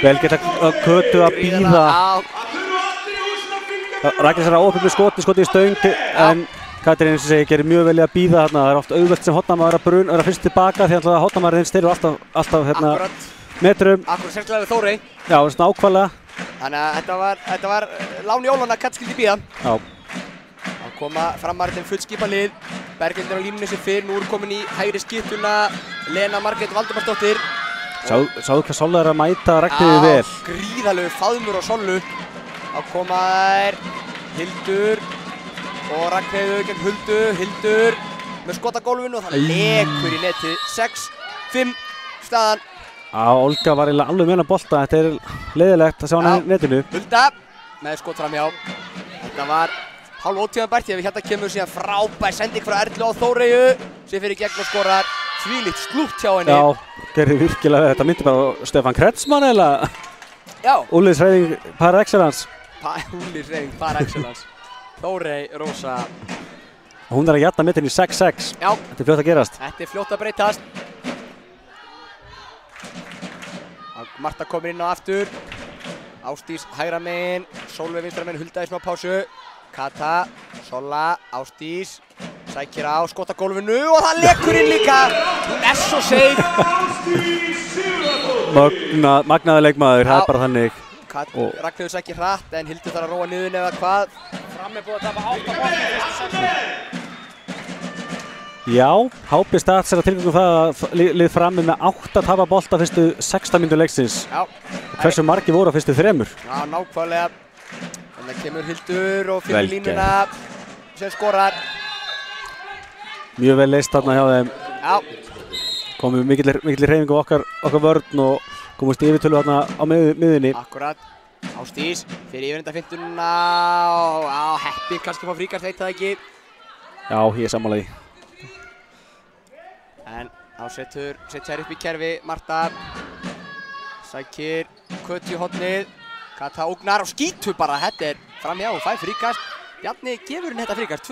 Vel geta Kötu að bíða. Rakel sér að óöfn með skoti í stöng en Katrín eins og segi gerir mjög vel í að bíða þarna. Það er oft auðvelt sem hotnamaður að vera fyrst tilbaka því að hotnamaðurinn styrir alltaf hérna metrum.
Akkurat sérstaklega við Þórey.
Já, svona ákvæmlega.
Þannig að þetta var lán í ólana að Kat skildi bíða.
Já.
Þá koma framarðin fullskipa lið. Berglind er á línunni sem fyrr, nú er komin í hægri skyttuna Lena Margrét Valdimarsdóttir.
Sáðu hvað Sola er að mæta Ragnheiði vel.
Já, gríðalegu faðmur á Sollu. Þá koma þær Hildur og Ragnheiður gegn Huldu. Hildur með skot á gólfinu og það lekur í neti. 6-5 staðan.
Já, Olga var eiginlega alveg með hann að bolta. Þetta er leiðilegt að sjá hann í netinu.
Hulda með skot framhjá. Þetta var hálf ótíðanbært því að við hérna kemur síðan frábær sending frá Erlu á Þóreyju sem fyrir gegn og skorar þvílíkt slútt hjá henni.
Já, gerði virkilega þetta myndi bara Stefán Kretsmann eða úliðshreyfing par excellence.
Úliðshreyfing par excellence. Þórey Rósa.
Hún er að jafna mittin í 6-6.
Já.
Þetta er fljótt að gerast.
Þetta er fljótt að breytast. Marta komir inn á aftur. Ásdís hægra megin, Solveig vinstra megin, Hulda í smá pásu. Kata, Sola, Ásdís. Sækir á, skot á gólfinu og það lekur inn líka. Hún er svo seig.
Magnaður leikmaður, það er bara þannig.
Ragnheiður sækir hratt en Hildur þarf að róa niður eða hvað.
Fram er búið að tapa 8 bolta í fyrstu 6.
Já, HB Stats er að tilgangum það að lið Fram með 8 tapa bolta fyrstu 16 mínútur leiksins.
Já.
Hversu margir voru á fyrstu 3?
Já, nákvæmlega. Þannig kemur Hildur og fyrir línuna sem skorar.
Mjög vel leist þarna hjá þeim.
Já.
Komum mikillir hreyfingu á okkar vörn og komumst í yfirtölu þarna á miðunni.
Akkurat. Ásdís fyrir yfirendafintuna og heppið kannski fá fríkast, veit það ekki.
Já, ég er sammála því.
En þá setja hér upp í kerfi Marta. Sækir Kötu í hornið. Kata ógnar og skýtur bara. Þetta framhjá og fær fríkast. Bjarni gefur henni þetta fríkast.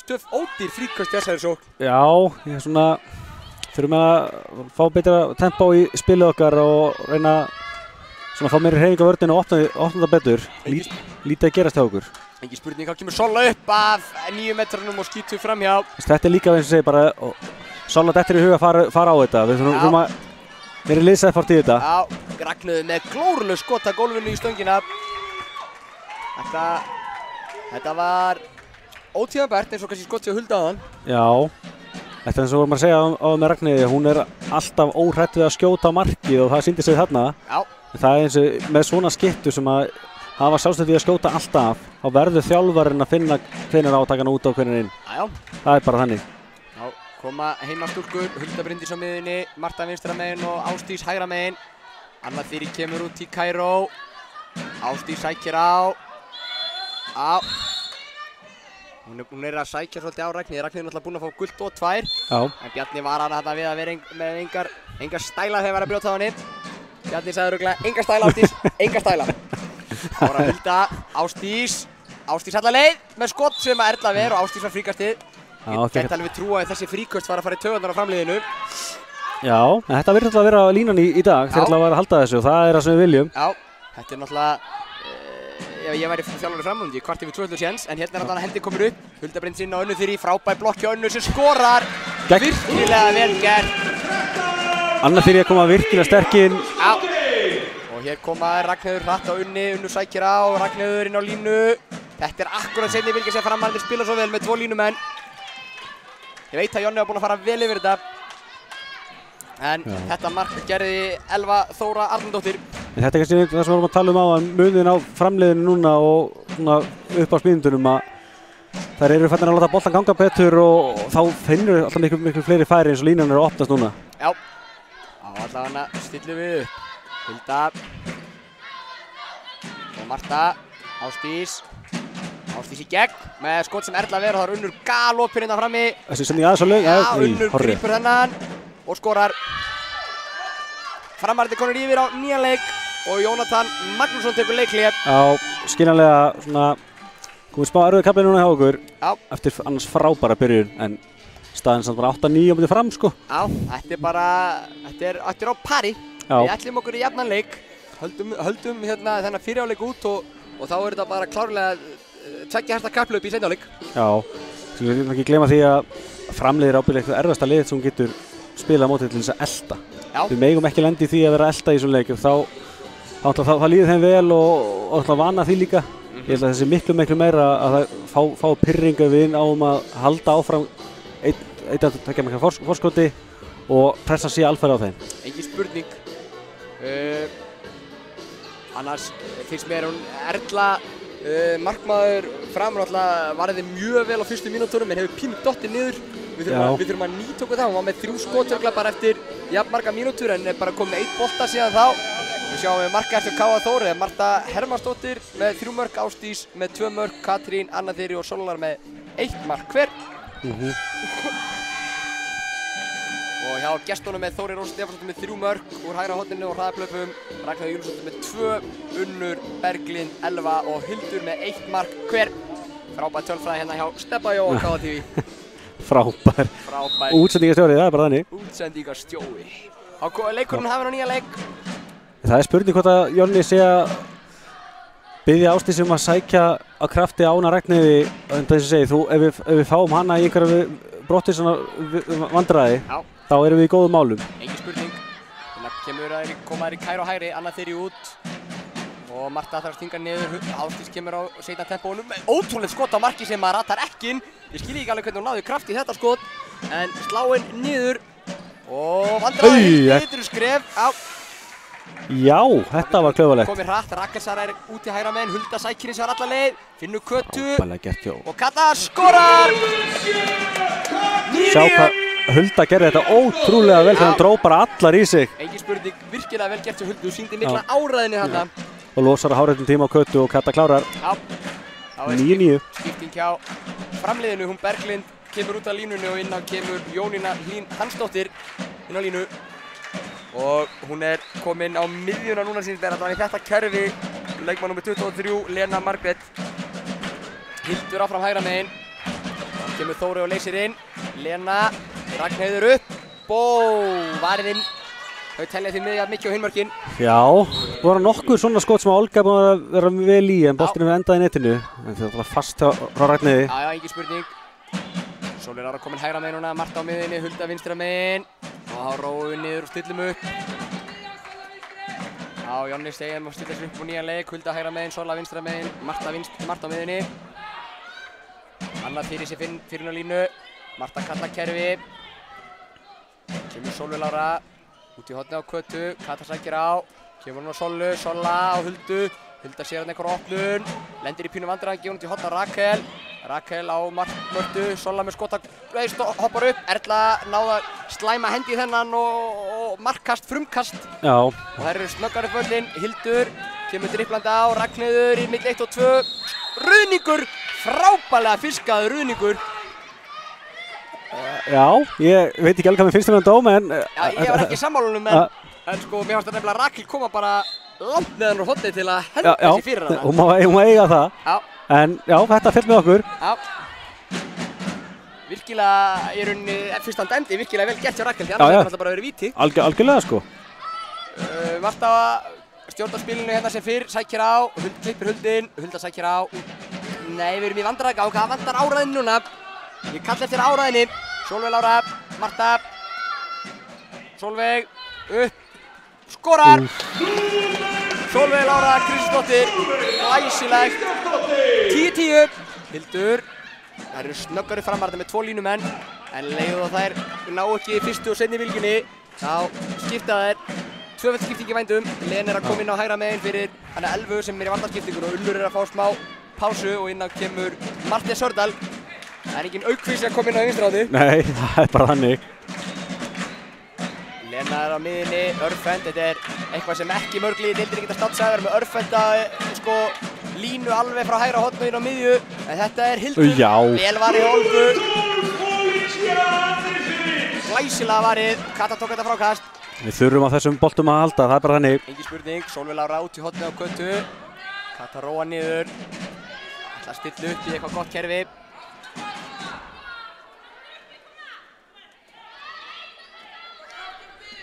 Tvö ódýr fríkast þessari sókn.
Já, ég er svona þurfum að fá betra tempó í spilið okkar og reyna svona að fá meiri hreyfingu á vörninu og opna það betur. Lítið að gerast hjá okkur.
Engin spurning, þá kemur Sola upp af 9 metrunum og skýtur framhjá.
Þetta líka eins og segir bara Sola dettur í huga að fara á þetta. Við þurfum að vera liðsæðfart í þetta.
Já, Ragnheiður með glóruleg skot að gólfinu í stöngina. Þetta var ótímabært eins og kannski skot sér Hulda á hann.
Já, þetta eins og vorum að segja á með Ragnheiði, hún er alltaf óhrætt við að skjóta á markið og það sýndi sig þarna.
Já.
Það er eins og með svona skittu sem að hafa sjálfstöð við að skjóta alltaf, þá verður þjálfarinn að finna hvenær átakana út og hvenær inn.
Já.
Það er bara þannig.
Já, koma heimastúlkur, Hulda Bryndís á miðunni, Marta vinstra megin og Ásdís hægra megin. Anna Þyrí kemur út í Kaíró. Ásdís sækir á. Hún er að sækja svolítið á Ragnheiði. Ragnheiði er náttúrulega búin að fá gult og 2.
Já.
En Bjarni var hana þarna við að vera með engar stæla þegar var að brjóta á henni. Bjarni sagði örugglega enga stæla Ásdís, enga stæla. Það voru að Hulda, Ásdís alla leið með skot sem að Erla ver og Ásdís var fríkastið. Ég gæti alveg trúa að þessi fríkast var að fara í taugarnar á framliðinu.
Já, en þetta virðist alltaf að vera línan í dag. Þeir ætla að vera að halda þessu og það er það sem við viljum.
Já, þetta er náttúrulega ég væri þjálfari framhaldið, kvart yfir 200 séns, en hérna er hann að hendi komur upp. Hulda Bryndís inn á Önnu Þyrí, frábær blokk hjá Önnu sem skorar. Virkilega vel gert.
Anna Þyrí að koma virkilega sterk inn.
Já. Og hér koma Ragnheiður hratt á Unnu sækir á, Ragnheiður inn á línu. Þetta er akkurat seinni bylgja sem Frammarnir spila svo vel með 2 línumenn. Ég veit að Jonni var búinn að fara vel yfir þetta. En þetta mark gerði Elva Þóra Arnardóttir.
En þetta er kannski það sem við vorum að tala um á munin á framliðinu núna og upp á spíðundunum að þær eru fættir að láta boltan ganga betur og þá finnur alltaf miklu fleiri færi eins og línan eru að opnast núna.
Já, allavega stillum við upp. Hulda og Marta, Ásdís í gegn með skot sem Erla ver og það er Unnur galopin hérna frammi.
Þessi sending aðeins á lög.
Já, Unnur grípur þennan og skorar. Frammarnir konur yfir á nýjan leik og Jónatan Magnússon tekur leikhlé.
Já, skiljanlega svona komið smá erfið kafli núna hjá okkur.
Já.
Eftir annars frábæra byrjun en staðinn samt bara 8-9 á myndi fram sko.
Já, þetta er á pari.
Já.
Við ætlum okkur í jafnan leik, höldum hérna þennan fyrirháleik út og þá er þetta bara klárlega tveggja hjarta kapphlaup í seinni hálfleik.
Já, við viljum ekki gleyma því að framliðir ábyrglega eitthvað erfasta lið sem getur spilað mótið til þess að elta.
Já. Við
megum ekki lenda í því að vera að elta í þessum leik þá líður þeim vel og vana því líka. Ég held að þessi miklu meira að það fá pirringu við náum að halda áfram eitt að taka með forskoti og pressa sig alferð á þeim.
Engin spurning. Annars finnst mér hún Erla markmaður Fram varði mjög vel á fyrstu mínútunum en hefur pínu dottið niður. Við þurfum að nýta okkur það. Hún var með 3 skot bara eftir jafn marga mínútur en er bara komið með 1 bolta síðan þá. Við sjáum við markahæstu K.A. Þóri, Marta Hermannsdóttir með 3 mörk, Ásdís með 2 mörk, Katrín, Anna Þyrí og Solar með 1 mark hver. Og hjá gestunum með Þóri Rós Stefánsdóttir með 3 mörk úr hægra horninu og hraðaplöpum. Ragnheiður Júlíusdóttir með 2, Unnur, Berglind, Elva og Hildur með 1 mark hver. Frábær tölfræði hérna hjá Stebba Jó og K.A. TV.
Frábær. Útsendingarstjóri, það er bara þannig.
Útsendingarstjóri. Leikurinn hafinn á nýja leik.
Það er spurning hvort að Jonni sé að biðja Ásdísi að sækja á krafti á Ána Ragnheiði en þess að segja, ef við fáum hana í einhverja brotti svona vandræði, þá erum við í góðum málum.
Engin spurning. Þannig koma þær í Kaíró hægri, Anna Þyrí út og Marta þarf að stinga niður. Ásdís kemur á seinna tempónum með ótrúlegt skot á marki sem maður ratar ekki inn. Ég skil ekki alveg hvernig hún náði kraft í þetta skot en sláinn niður og vandræði ytru skref.
Já, þetta var klaufalegt.
Komið hratt, Rakel Sara er út í hægra megin, Hulda sækir hins vegar alla leið, finnur Kötu
og
Kata skorar! 9
sjá hvað Hulda gerði þetta ótrúlega vel þegar hann dró bara allar í sig.
Engin spurning, virkilega vel gert hjá Huldu, sýndi mikla áræðinni þarna.
Og losar að hárréttum tíma á Kötu og Kata klárar.
Já.
9-9.
Skipting hjá framliðinu, hún Berglind kemur út af línunni og inn á kemur Jónína Hlín Hansdóttir inn á línu. Og hún komin á miðjuna núna síðan þegar í þetta kerfi. Leikmann nr. 23, Lena Margrét. Hildur áfram hægra megin. Kemur Þóri og leysir inn. Lena, Ragnheiður upp. Bó, varðinn. Þau telja því miðja mikið á hinmörkin.
Já, voru nokkur svona skot sem Olga búin að vera vel í en boltinn hefur endað í netinu. En það var fast frá Ragnheiði.
Já, engin spurning. Sólin Ára komin hægra megin núna, Marta á miðinni, Hulda vinstra megin. Og þá róum við niður og stillum upp. Já, Jonni Stegjum og stillir upp á nýjan leik. Hulda hægra megin, Sola vinstra megin, Marta á miðinni. Annað fyrir sig fyrir á línu. Marta kallar kerfi. Kemur Sólveig Lára. Út í hornið á Kötu. Kata sækir á. Kemur hún á Sollu. Sola á Huldu. Hulda sér hann einhverja opnun. Lendir í pínu vandræðan. Gefur hún út í hornið á Rakel. Rakel á Mörtu. Sola með skota. Hoppar upp. Erla náða slæma hendi í þennan og markkast, frumkast.
Já.
Og þær eru snöggar upp völlinn. Hildur kemur dribblandi á. Ragnheiður í milli 1 og 2. Ruðningur. Frábærlega fiskaður ruðningur.
Já, ég veit ekki alveg hvað mér finnst um þann dóm en...
Já, ég var ekki sammálunum en sko, mér fannst það nefnilega Rakel koma bara langt neðan úr hodni til að henda þessi fyrir hana.
Hún má eiga það.
Já.
En já, þetta fyrr með okkur.
Já. Virkilega, í rauninni, fyrst hann dæmdi, virkilega vel gert hjá Rakel, því annars hefði þetta bara verið víti.
Algjörlega sko.
Marta stjórnar spilinu hérna sem fyrr, sækir á, klippir Huldin, Hulda sækir á. Nei, við erum í vandræðagang, það vantar áræðin núna. Ég kalli eftir áræðinni. Sólveig Lára, Marta. Sólveig, upp, skorar! Sólveig Lára Kristinsdóttir, glæsilegt. 10-10. Hildur, það eru snöggari framarðar með 2 línumenn. En leiðu þá þær ná ekki fyrstu og seinni bylgjunni, þá skipta þær. Tvöföld skipting í vændum. Len að koma inn á hægra megin fyrir hana Elfu sem í vandarskiptingur og Ullur að fá smá pásu og inn á kemur Marti Sördal. Það engin aukvís að koma inn á vinstri.
Nei, það bara þannig.
Lena á miðinni, örfend, þetta eitthvað sem ekki mörg lið í deildinni geta statsaði, með örfenda sko, línu alveg frá hægra horninu inn á miðju, en þetta Hildur.
Já.
Vel varið Olgu. Glæsilega varið, Kata tók þetta frákast.
Við þurfum á þessum boltum að halda, það bara þannig.
Engin spurning, Sólveig Lára út í horninu á Kötu. Kata róa niður. Ætla að stilla upp í eitthvað gott kerfi.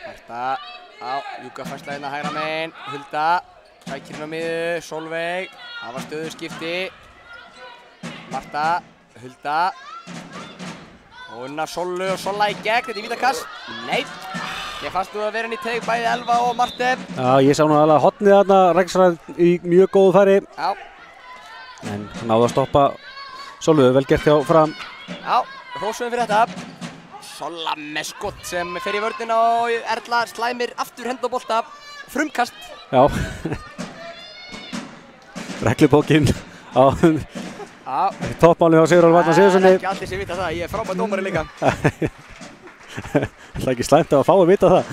Marta á Júkafærsla hérna hægra megin. Hulda sækir hérna á miðu. Sólveig. Það var stöðuskipti. Marta. Hulda. Og unna Sollu og Solla í gegn. Þetta er vítakast. Nei. Ég fannst þú að vera henni í teig bæði Elva og Marti.
Já, ég sá nú alveg hotnið þarna. Ræksræð í mjög góðu færi.
Já.
En náðu að stoppa Sollu. Vel gert hjá Fram.
Já. Hrósum fyrir þetta. Solla með skott sem fer í vörnina og Erla slæmir aftur hend og bolta. Frumkast.
Já. Reglubókin á toppmáli á Sigurður Vatnar Sigurðssoni.
Það er ekki allir sem vita það, ég er frábær dómari líka.
Það er ekki slæmt að fá að vita það.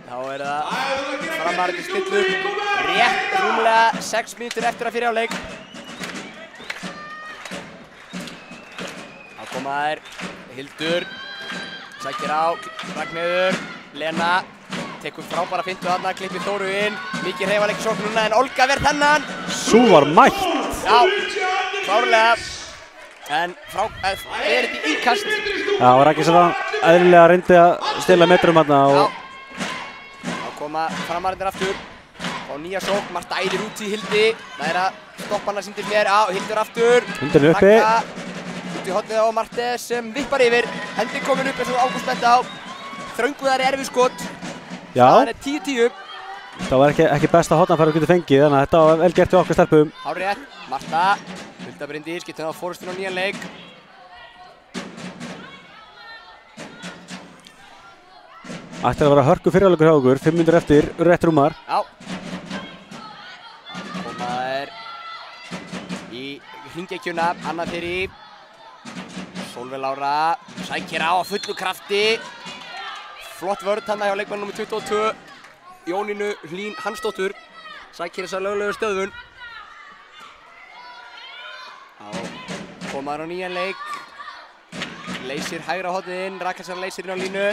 Þá er það framarandi stillu. Rétt rúmlega 6 mínútur eftir að fyrir á leik. Þá koma þær Hildur. Sækir á Ragnheiður. Lena. Tekur frábæra fintu þarna, klippir Þóru inn. Mikið hreyfanleik í sókn núna en Olga verð hennan.
Sú var mætt.
Já, klárlega. En er þetta í innkast.
Já, var ekki svona eðlilega reyndi að stila metrum þarna.
Já. Þá koma framarindir aftur. Og nýja sókn, Marta æðir út í Hildi. Það er að stoppa hana síndir mér. Já, Hildur aftur.
Hildur uppi.
Út í hornið á Marti sem vippar yfir. Hendi komin upp eins og Ágúst benti á. Þrönguðari erfið skot.
Já.
Það er 10-10.
Það var ekki besta hotnafæri við getum fengið, þannig að þetta var vel gert hjá okkar stelpum.
Hárrétt, Marta, Hulda Bryndís, getur það á fórustinu á nýjan leik.
Ætti að vera hörku fyrirháleikur hjá okkur, 5 mínútur eftir, rétt rúmar.
Já. Koma þær í hringekjuna, annað fyrir Sólveig Lára sækir á fullu krafti. Flott vörn þarna hjá leikmann nr. 22. Jónínu Hlín Hansdóttur sækir þessa löglegu stöðvun. Komaður á nýjan leik. Leysir hægra hornið inn, Rakel Sara leysir inn á línu.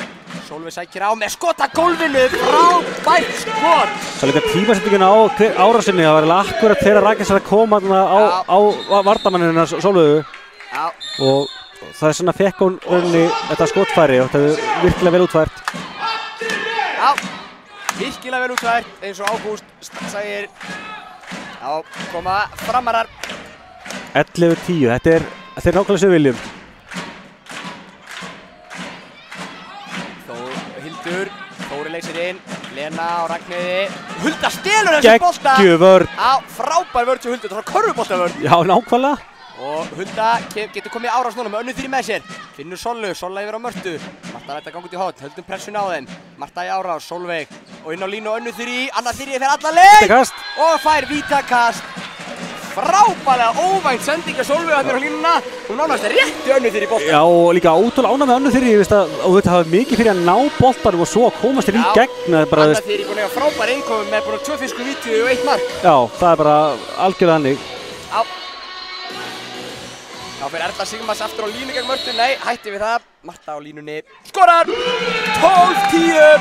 Sólveig sækir á með skot að gólfinu, frábært skot!
Það er líka tímasetningin á árásinni, það var alveg akkurat þegar Rakel Sara kom á vardamannina Sólveigu.
Já.
Og það er svona fekk hún rauninni þetta skotfæri og þetta er virkilega vel útfært.
Já, virkilega vel útfært eins og Ágúst sagir. Já, koma Framarar.
11-10, þetta er nákvæmlega sem við viljum.
Þóri leysir inn, Lena á Ragnheiði. Hulda stelur þessu bolta!
Geggjuvörn!
Já, frábær vörn sem Hulda, það var körfuboltavörn.
Já, nákvæmlega.
Og Hulda getur komið árás núna með önnu þrý með sér. Finnur Sollu, Solla yfir á Mörtu. Marta lætur ganga út í horn, höldum pressun á þeim. Marta í árás, Solveig. Og inn á línu önnu þrý, annað þrý fyrir alla leik!
Vítakast!
Og fær vítakast. Frábærlega óvænt sending að Sólveig á línuna. Hún nánast rétti önnu þrý í boltan.
Já, og líka ótrúlega ánægð með önnu þrý, og þetta hafa mikið fyrir að ná boltanum og svo að komast þér í gegn.
Anna þrý búin að eiga frábær innkomi með búin 2 fiskur víti og 1 mark.
Já, það er bara algjörlega hannig.
Já. Þá fyrir Erla Sigmars aftur á línu gegn Mörtu. Nei, hætti við það. Marta á línunni. Skorar! 12-10.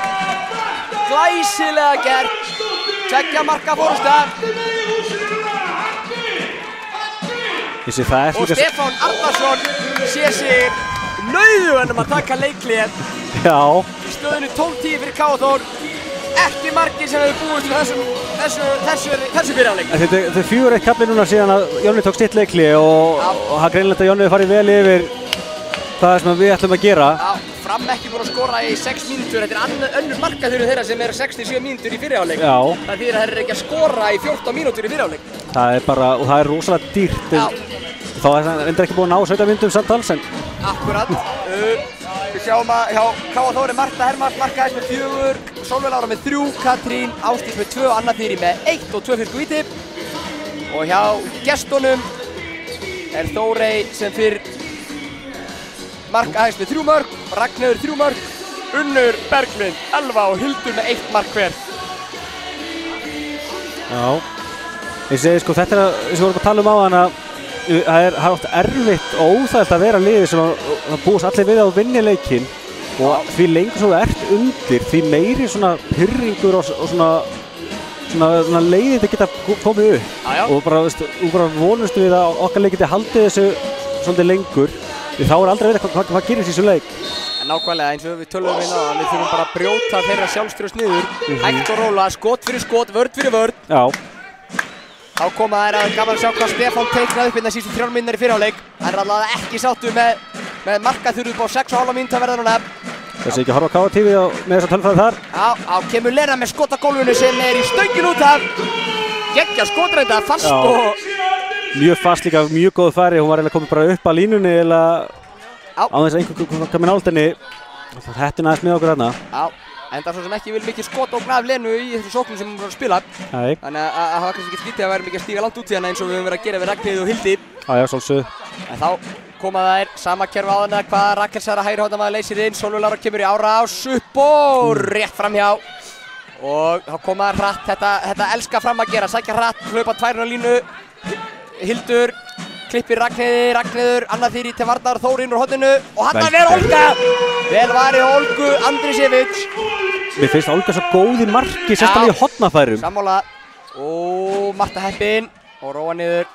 Glæsilega gert. 2 marka fórusta. Og Stefán Arnarsson sé sig nauðugan að taka leiklið.
Já.
Í stöðinu 12-10 fyrir K.A.Þór. Ekki margir sem hefur búist við þessu byrjanleik.
Þetta er 4-1 kafli núna síðan að Jonni tók sitt leikli og það er greinilegt að Jonni hefur farið vel yfir það sem við ætlum að gera.
Já, Fram ekki búin að skora í 6 mínútur. Þetta er önnur markaþurfi þeirra sem er 67 mínútur í fyrri hálfleik.
Já.
Það þýðir að þeir eru ekki að skora í 14 mínútur í fyrri hálfleik.
Það er bara, og það er rosalega dýrt.
Já.
Þá er það endur ekki búin að ná 17 mínútum samtals en...
Akkurat. Við sjáum að hjá K.A.Þór Marta Hermanns markaðist með 4, Sólveig Lára með 3, Katrín Ásdís með 2 og Anna Þyrí með 1 og 2 fiskur víti. Og hjá gestunum er Þórey sem fyrr markaðist með 3 mörk, Ragnheiður 3 mörk, Unnur, Berglind, Elva og Hildur með 1 mark hver.
Já. Ég segi sko, þetta er að, eins og við vorum að tala um á hana, það er oft erfitt og óþægilegt að vera liðið sem að búast allir við á vinni leikinn og því lengur svo þú ert undir, því meiri svona pirringur og svona leiðið þetta geta komið upp. Og bara vonustu við að okkar leik geti haldið þessu svolítið lengur, því þá er aldrei að vita hvað gerist í þessu leik.
En nákvæmlega eins og við tölum við náðan, við þurfum bara að brjóta þeirra sjálfstraust niður, hægt og róla, skot fyrir skot, vörn fyrir vörn.
Já.
Þá koma þær að gaman að sjá hvað Stefán teiknaði upp innan síðustu 3 mínútur í fyrri hálfleik. Hann er allavega ekki sáttur með markaþurfi upp á 6,5 mínútur að verða núna.
Þessi ekki að horfa á K.A.TV með þessa tölfræði þar.
Já, kemur Lena með skot á gólfinu sem er í stöngin út af. Geggja skotreynda, fast og...
Mjög fast líka, mjög góð færi. Hún var eiginlega komið bara upp að línunni eða á þess að einhver kom í náldinni. Þetta næst með okkur þarna.
Já. En það er svo sem ekki vil mikið skotokna af Lenu í þessu sóknum sem hún var að spila. Nei. Þannig að það var kannski ekki skrítið að vera mikið að stíga langt út í hana eins og við höfum verið að gera við Ragnheiði og Hildi.
Já, svolsög.
En þá koma þær, sama kerfi á hana, hvað Rakel Sara hægri hótamaður leysir inn, Sólveig Lára kemur í árás upp og rétt framhjá. Og þá koma þær hratt, þetta elska fram að gera, sækja hratt, hlaupa 2 á línu, Hildur. Klippir Ragnheiður, Anna Þyrí til varnar, Þór inn úr horninu og hann er Olga! Vel varið Olgu Andrisevits.
Mér finnst Olga svo góð í marki, sérstaklega í hornafærum.
Sammála. Og Marta heppin og róa niður.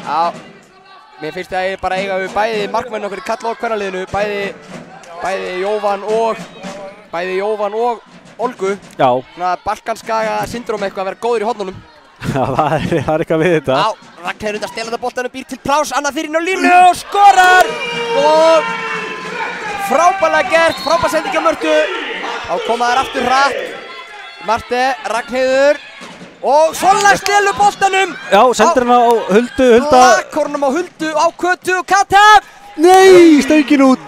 Já, mér finnst að ég bara eiga við bæði markmenn okkur í kalla og kvennaliðinu, bæði Jóvan og Olgu. Já. Svona balkanskaga syndrom eitthvað að vera góður í hornunum.
Já, það er eitthvað við þetta.
Já, Ragnheiður undan stelanda boltanum, býr til pláss, Anna Þyrí inn á línu og skorar! Og frábærlega gert, frábær sending á Mörtu. Þá koma þær aftur hratt. Marte, Ragnheiður og Solla stelur boltanum.
Já, sendir hann á Huldu, Hulda.
Lakornum á Huldu, á Kötu og Kata.
Nei, stöngin út.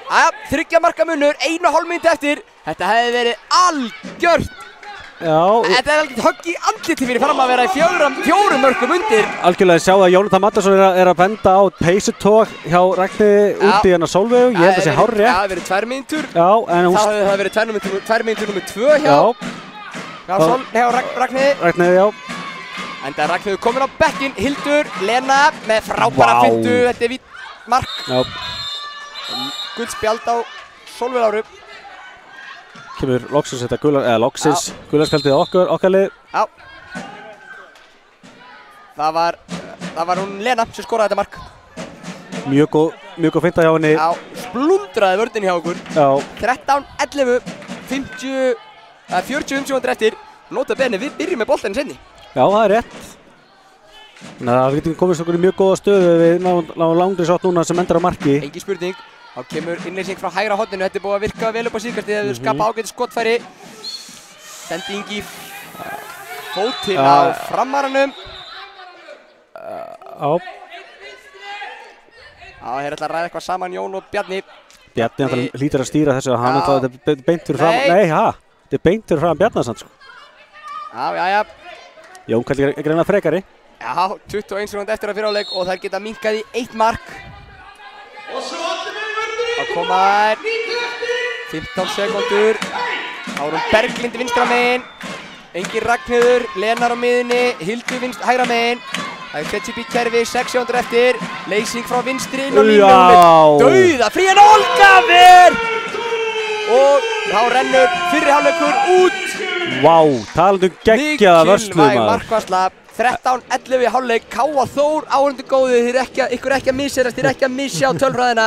Jæja, 3 marka munur, 1,5 mínútu eftir. Þetta hefði verið algjört Þetta er alveg högg í andliti fyrir fram að vera í fjórum mörkum undir.
Algjörlega sjá að Jónatan Mattisson er að benda á peysutók hjá Ragnhildi úti hérna Sólveigu. Ég held að það sé hárrétt.
Það hefði verið 2 mínútur.
Já, en hún...
Það hefði verið 2 mínútur nummer 2 hjá Ragnhildi.
Ragnhildi, já.
Enda er Ragnhildur komin á bekkinn. Hildur, Lena með frábæra fintu. Þetta er vítt mark.
Já.
Gult spjald á Sólveigu Láru.
Kemur loksins þetta gularspjaldið á okkar lið.
Já. Það var hún Lena sem skoraði þetta mark.
Mjög góð finta hjá henni.
Já, splundraði vörðin hjá okkur.
Já.
13-11, 40 umsjóndir eftir. Nota bene, við byrjum með boltaninn seinni.
Já, það er rétt. Þannig að við getum komist okkur í mjög góða stöðu við náum langri sótt núna sem endar á marki.
Engin spurning. Þá kemur innleysing frá hægra horninu. Þetta er búið að virka vel upp á síðkastið. Það hefur skapað ágætis skotfæri. Sending í fótinn á framaranum.
Já.
Já, þeir ætla að ræða eitthvað saman, Jón og Bjarni.
Bjarni hlýtur að stýra þessu. Hann ætla að þetta er beint fyrir fram. Nei, þetta er beint fyrir fram Bjarnarsson, sko.
Já.
Jón kallir ekki reyna frekari.
Já, 21 sekúndur eftir að fyrirháleik og þær geta minkað í 1 mark. Það koma þær 15 sekúndur. Þá er hún Berglind vinstra megin. Engin Ragnhildur, Lenar á miðunni, Hildur hægra megin. Það er sett upp í kerfi, 6 sekúndur eftir. Leysing frá vinstri inn á línu með dauða frían Olgafir. Og þá rennur fyrri hálfleikur út.
Vá, talandi geggjaða vörslu maður.
Mikilvæg markvarsla. 13-11 í hálfleik. Káa Þór áhorfendur góðir. Ykkur ekki að misserast, þið ekki að missjá tölfræðina.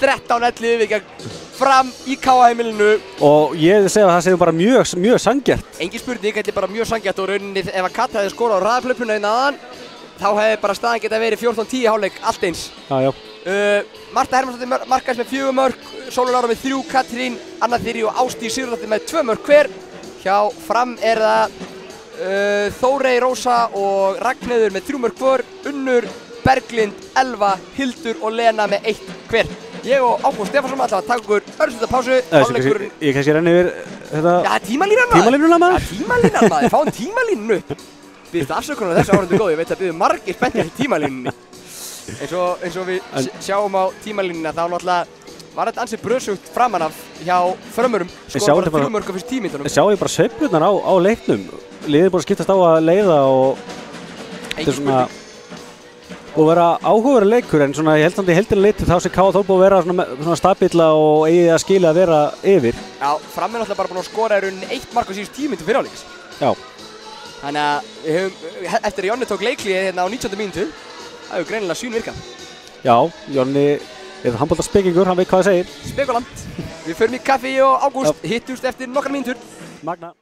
13-11 við fram í Káa heimilinu. Og
ég segja að það séum bara mjög sanngjarnt.
Engin spurning, þetta er bara mjög sanngjarnt og rauninni ef að Kata hefði skorað á raðarplöpuna innan þá hefði bara staðan geta verið 14-10 í hálfleik allt eins.
Já.
Marta Hermannsdóttir markaðist með 4 mörk, Sólveig Lára með 3, Katrín, Anna Þyrí og Ásdís Sigurðardóttir með 2 mörk hver. Hjá Fram er það Þórey Rósa og Ragnhildur með 3 mörk hvor, Unnur, Berglind, Elva, Hildur og Lena með 1 hver. Ég og Ágúst Stefánsson ætla að taka okkur örstutta pásu.
Ég kannski renni yfir þetta...
Já, tímalínan
maður.
Já, tímalínan maður, fáum tímalínu upp. Býðist afsökunar á þessu áhorfendur góð, ég veit að býðum margir spenntir í tímalínunni. Eins og við sjáum á tímalínuna þá náttúrulega var þetta ansið bröðsugt framan af hjá Frömmurum. Skoða bara 3 mörk á fyrst 10 mínútunum.
Sjáum ég bara sveiflurnar á leiknum. Liðið er búin að skiptast á að leiða og... Þetta er svona... Búið að vera áhugaverður leikur en svona ég held samt í heildina litið þá sé Káa Þór búið að vera svona stabíla og eigi að skilja að vera yfir. Já,
Fram er náttúrulega bara búin að skora í rauninni 1 mark á síðust 10 mínútur fyrir hálfleiks.
Já.
Þannig að við höfum, eftir að Jonni tók leiklíðið hérna á 19. mínútu, það hefur greinilega svínvirkað.
Já, Jonni er handboltaspekingur, hann veit hvað það segir.
Spekulant. Við förum í kaffi og Ágúst, hittumst eftir nokkrar mínútur.
Magna.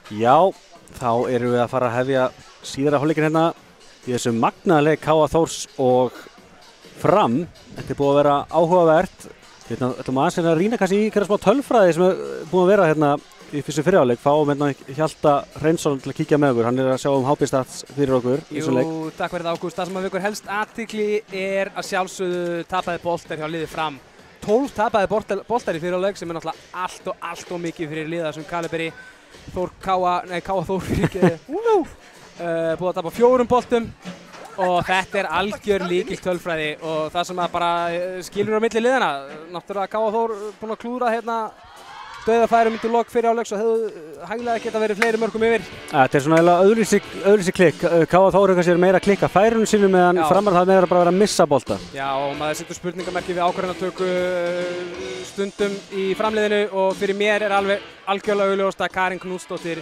Já, þá erum við að fara að hefja síðara hálfleikinn hérna í þessum magnaðarleik K.A. Þórs og Fram. Þetta búið að vera áhugavert. Við ætlum aðeins að rýna kannski í hverja smá tölfræði sem er búið að vera hérna í fyrstu fyrri hálfleik. Fáum hérna Hjalta Hreinsson til að kíkja með okkur. Hann er að sjá HB-stats fyrir okkur í þessum leik.
Jú, takk fyrir það Ágúst. Það sem að vekur helst athygli er að sjálfsögðu tapaði boltar hjá liði Fram. 12 tapaði boltar í fyrir hálfleik sem er náttúrulega allt og mikið fyrir liða sem Kaliberi. K.A. Þór búið að tapa 4 boltum og þetta er algjör líkil tölfræði og það sem að bara skilur á milli liðana. Náttúrulega K.A. Þór búinn að klúðra hérna dauðafærum undir lok fyrir hálfleiks og hefðu hæglega geta verið fleiri mörkum yfir.
Þetta er svona öðruvísi klikk. K.A. Þór kannski er meira að klikka færunum sínum meðan Framar það meira bara að vera að missa bolta.
Já, og maður setur spurningamerki við ákvarðanatöku stundum í framliðinu og fyrir mér er alveg algjörlega augljóst að Karin Knútsdóttir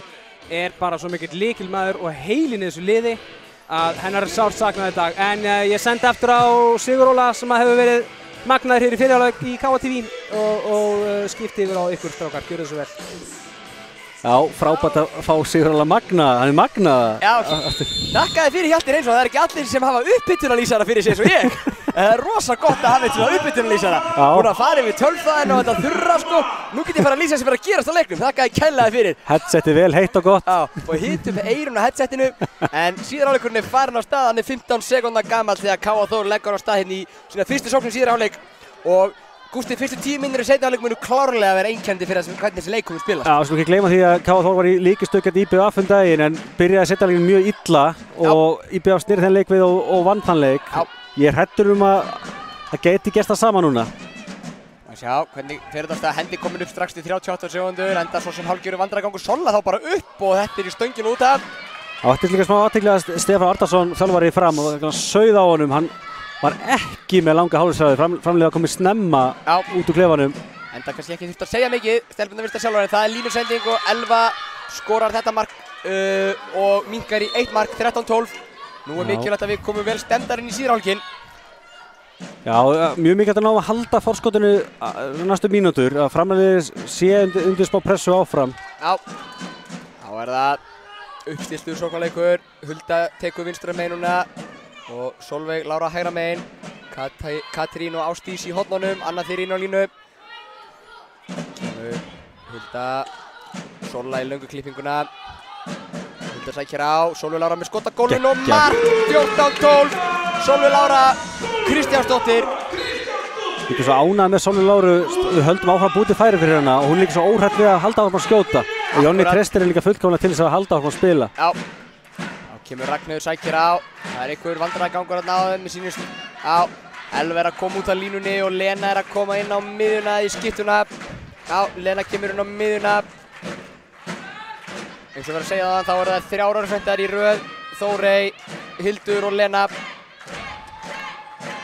er bara svo mikill lykilmaður og heilinn í þessu liði að hennar er sárt saknað í dag. En ég sendi aftur á Sigur Óla sem að hefur verið magnaður hér í fyrir hálfleik í K.A. TV og skipti yfir á ykkur strákar, gjörðu þessu vel.
Já, frábært að fá Sigur Óla magnaða, hann er magnaða.
Já, þakkaði fyrir Hjalti Hreinsson, það er ekki allir sem hafa upphittunarlýsara fyrir sig eins og ég. Það er rosa gott að hafa eitthvað upphittunarlýsara. Búin að fara yfir tölfræðina og þetta þurra sko. Nú get ég fara að lýsa sem er að gerast á leiknum, þakkaði kærlega fyrir.
Headsetið vel heitt og gott.
Já, og hitum eyrun á headsetinu, en síðari hálfleikurinn er farin á stað, hann er 15 sekúndna gamall þegar K.A. Þór leggur á stað hérna í sína fyrstu sóknum síðari hálfleik og Gústi, fyrstu 10 mínútur í seinni hálfleik munu klárlega vera einkenndi fyrir hvernig þessi leik komið spilast.
Já, við skulum ekki gleyma því að K.A. Þór var í líkistökk IBF daginn en byrjaði seinni hálfleikin mjög illa og IBF sneri þenn leik við og vann þann leik. Ég er hræddur að það geti gerst það sama núna.
Sjá, hvernig fyrir þetta hendi komin upp strax til 38 sekúndur, enda svo sem hálfgerður vandræðagangur Solla þá bara upp og þetta er í stönginu út af.
Það var líka smá athygli að Stefán Arnarsson þjálfari Fram og sauð á honum. Hann var ekki með langa hálfsræði, framlega komið snemma út úr klefanum.
Enda kannski ekki þurft að segja mikið, stelpunum virta sjálfur en það er línusending og Elva skorar þetta mark og minnkar í 1 mark, 13-12. Nú er mikilvægt að við komum vel stemmdar inn í síðari hálfleikinn.
Já, mjög mikilvægt að ná að halda forskotinu næstu mínútur, að framleiðis sé undir smá pressu áfram.
Já, þá er það uppstiltur sóknarleikur, Hulda tekur vinstra meinuna og Solveig Lára hægra megin, Katrín og Ásdís í hornunum, Anna Þyrín á línu. Hulda, Solla í löngu klippinguna, Hulda sækir á, Solveig Lára með skot að gólfinu og mark 14-12, Solveig Lára Kristjánsdóttir.
Ég er svo ánægð með Solveig Láru, við höldum áfram bútið færi fyrir hana og hún er líka svo óhrædd við að halda áfram að skjóta. Og Jónni treystir er líka fullkomlega til þess að halda áfram að spila.
Já. Kemur Ragnheiður sækir á, það er einhver vandræðagangur að ná þeim með sínust. Já, Elva er að koma út af línunni og Lena er að koma inn á miðjuna í skiptuna. Já, Lena kemur inn á miðjuna. Eins og verður að segja það, þá er það 3 árarfendar í röð. Þórey, Hildur og Lena.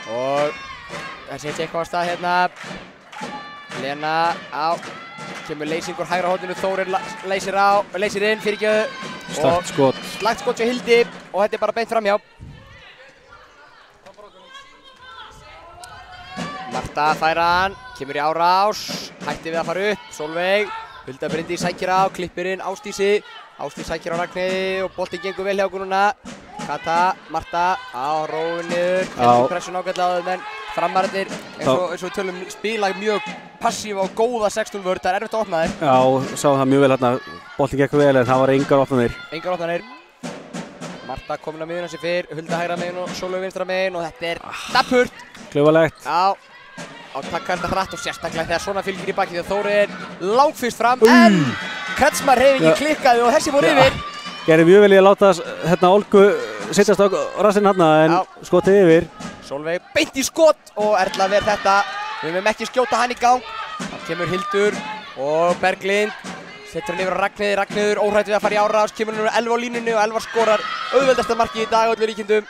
Og það setja eitthvað á stað hérna. Lena, á, kemur leysingur hægra horninu, Þórey leysir inn, fyrirgjöðu.
Slagt skot.
Slagt skot hjá Hildi og þetta er bara beint framhjá. Marta færa hann, kemur í árás, hætti við að fara upp, Solveig, Hulda Bryndís sækir á, klippir inn Ásdísi, Ásdís sækir á Ragnheiði og boltinn gengur vel hjá okkur núna. Kata, Marta, á rófið niður, heldur pressun ágætlega á þeim en Framararnir eins og við tölum spila mjög passífa og góða 16 vörð, það er erfitt að opna þeir.
Já, sáum það mjög vel hérna, boltinn gekk vel en það var engar opnanir.
Engar opnanir. Marta komin á miðjuna sem fyrr, Hulda hægra megin og Solveig vinstra megin og þetta er dapurt.
Klaufalegt.
Já, á takkar þetta hratt og sérstaklega þegar svona fylgir í baki þegar Þóri er langfyrst fram en Kretsmar hreyfingin klikkaði og þessi fór yfir.
Gerði mjög vel í að láta hérna Olgu sittast á rassinn hérna en skotið yfir.
Solveig beint í skot og Erla verð þetta. Við höfum ekki skjóta hann í gang. Það kemur Hildur og Berglind. Setur hann yfir á Ragnheiði. Ragnheiður óhrædd við að fara í árás. Kemur hann Elva á línunni og Elva skorar auðveldasta markið í dag öllum líkindum.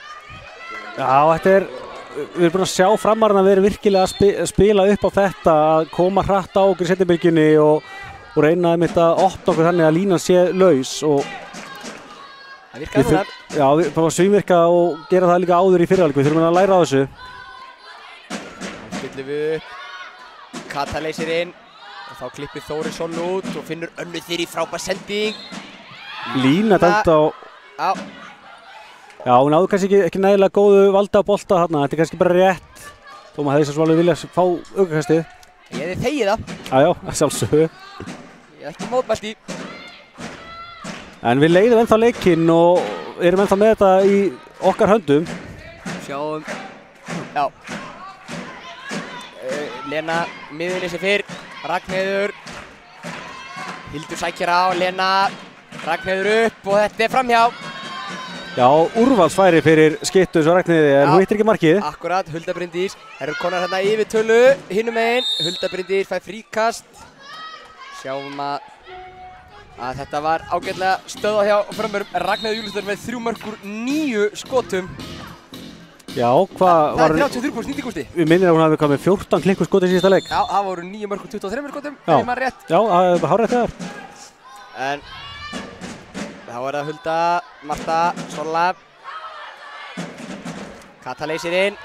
Já, þetta er, við erum búin að sjá Framararna að vera virkilega að spila upp á þetta. Að koma hratt á okkur í seinni og reyna að opna okkur þannig að línan sé laus.
Það virkaði núna.
Já, við fáum að svínvirka og gera það líka áður í fyrirhálfleik. Við þurfum að læra á þessu.
Þá stillum við upp. Kata leysir inn og þá klippir Þóri Sollu út og finnur Önnu Þyrí frábær sending.
Lína dæmt á...
Já.
Já, hún náðu kannski ekki nægilega góðu valda á bolta þarna. Þetta kannski bara rétt. Þó maður hefði svo alveg viljað fá aukakastið.
Ég hefði þegið það.
Já, sjálfsögðu.
Ég hef ekki mótmælt í.
En við leiðum ennþá leikinn og erum ennþá með þetta í okkar höndum.
Sjáum. Já. Lena miðunni sem fyrr. Ragnheiður. Hildur sækir á. Lena. Ragnheiður upp og þetta framhjá.
Já, úrvalsfæri fyrir Skyttu svo Ragnheiði en hún hittir ekki markið.
Akkurat, Hulda Bryndís. Það eru konar hérna yfir tölu. Hinum megin. Hulda Bryndís fær fríkast. Sjáum að þetta var ágætlega stöðvað hjá frömmurum. Ragnheiður Júlíusdóttir með 3 mörk úr 9 skotum.
Já, hvað var...
Það er 33% nýtingusti.
Við minnir að hún hafi komið 14 klikku skot í síðasta leik.
Já, það voru 9 mörk úr 23 skotum,
ef
maður rétt.
Já, það er hárrétt þar.
En þá er það Hulda, Marta, Sola. Kata leysir inn.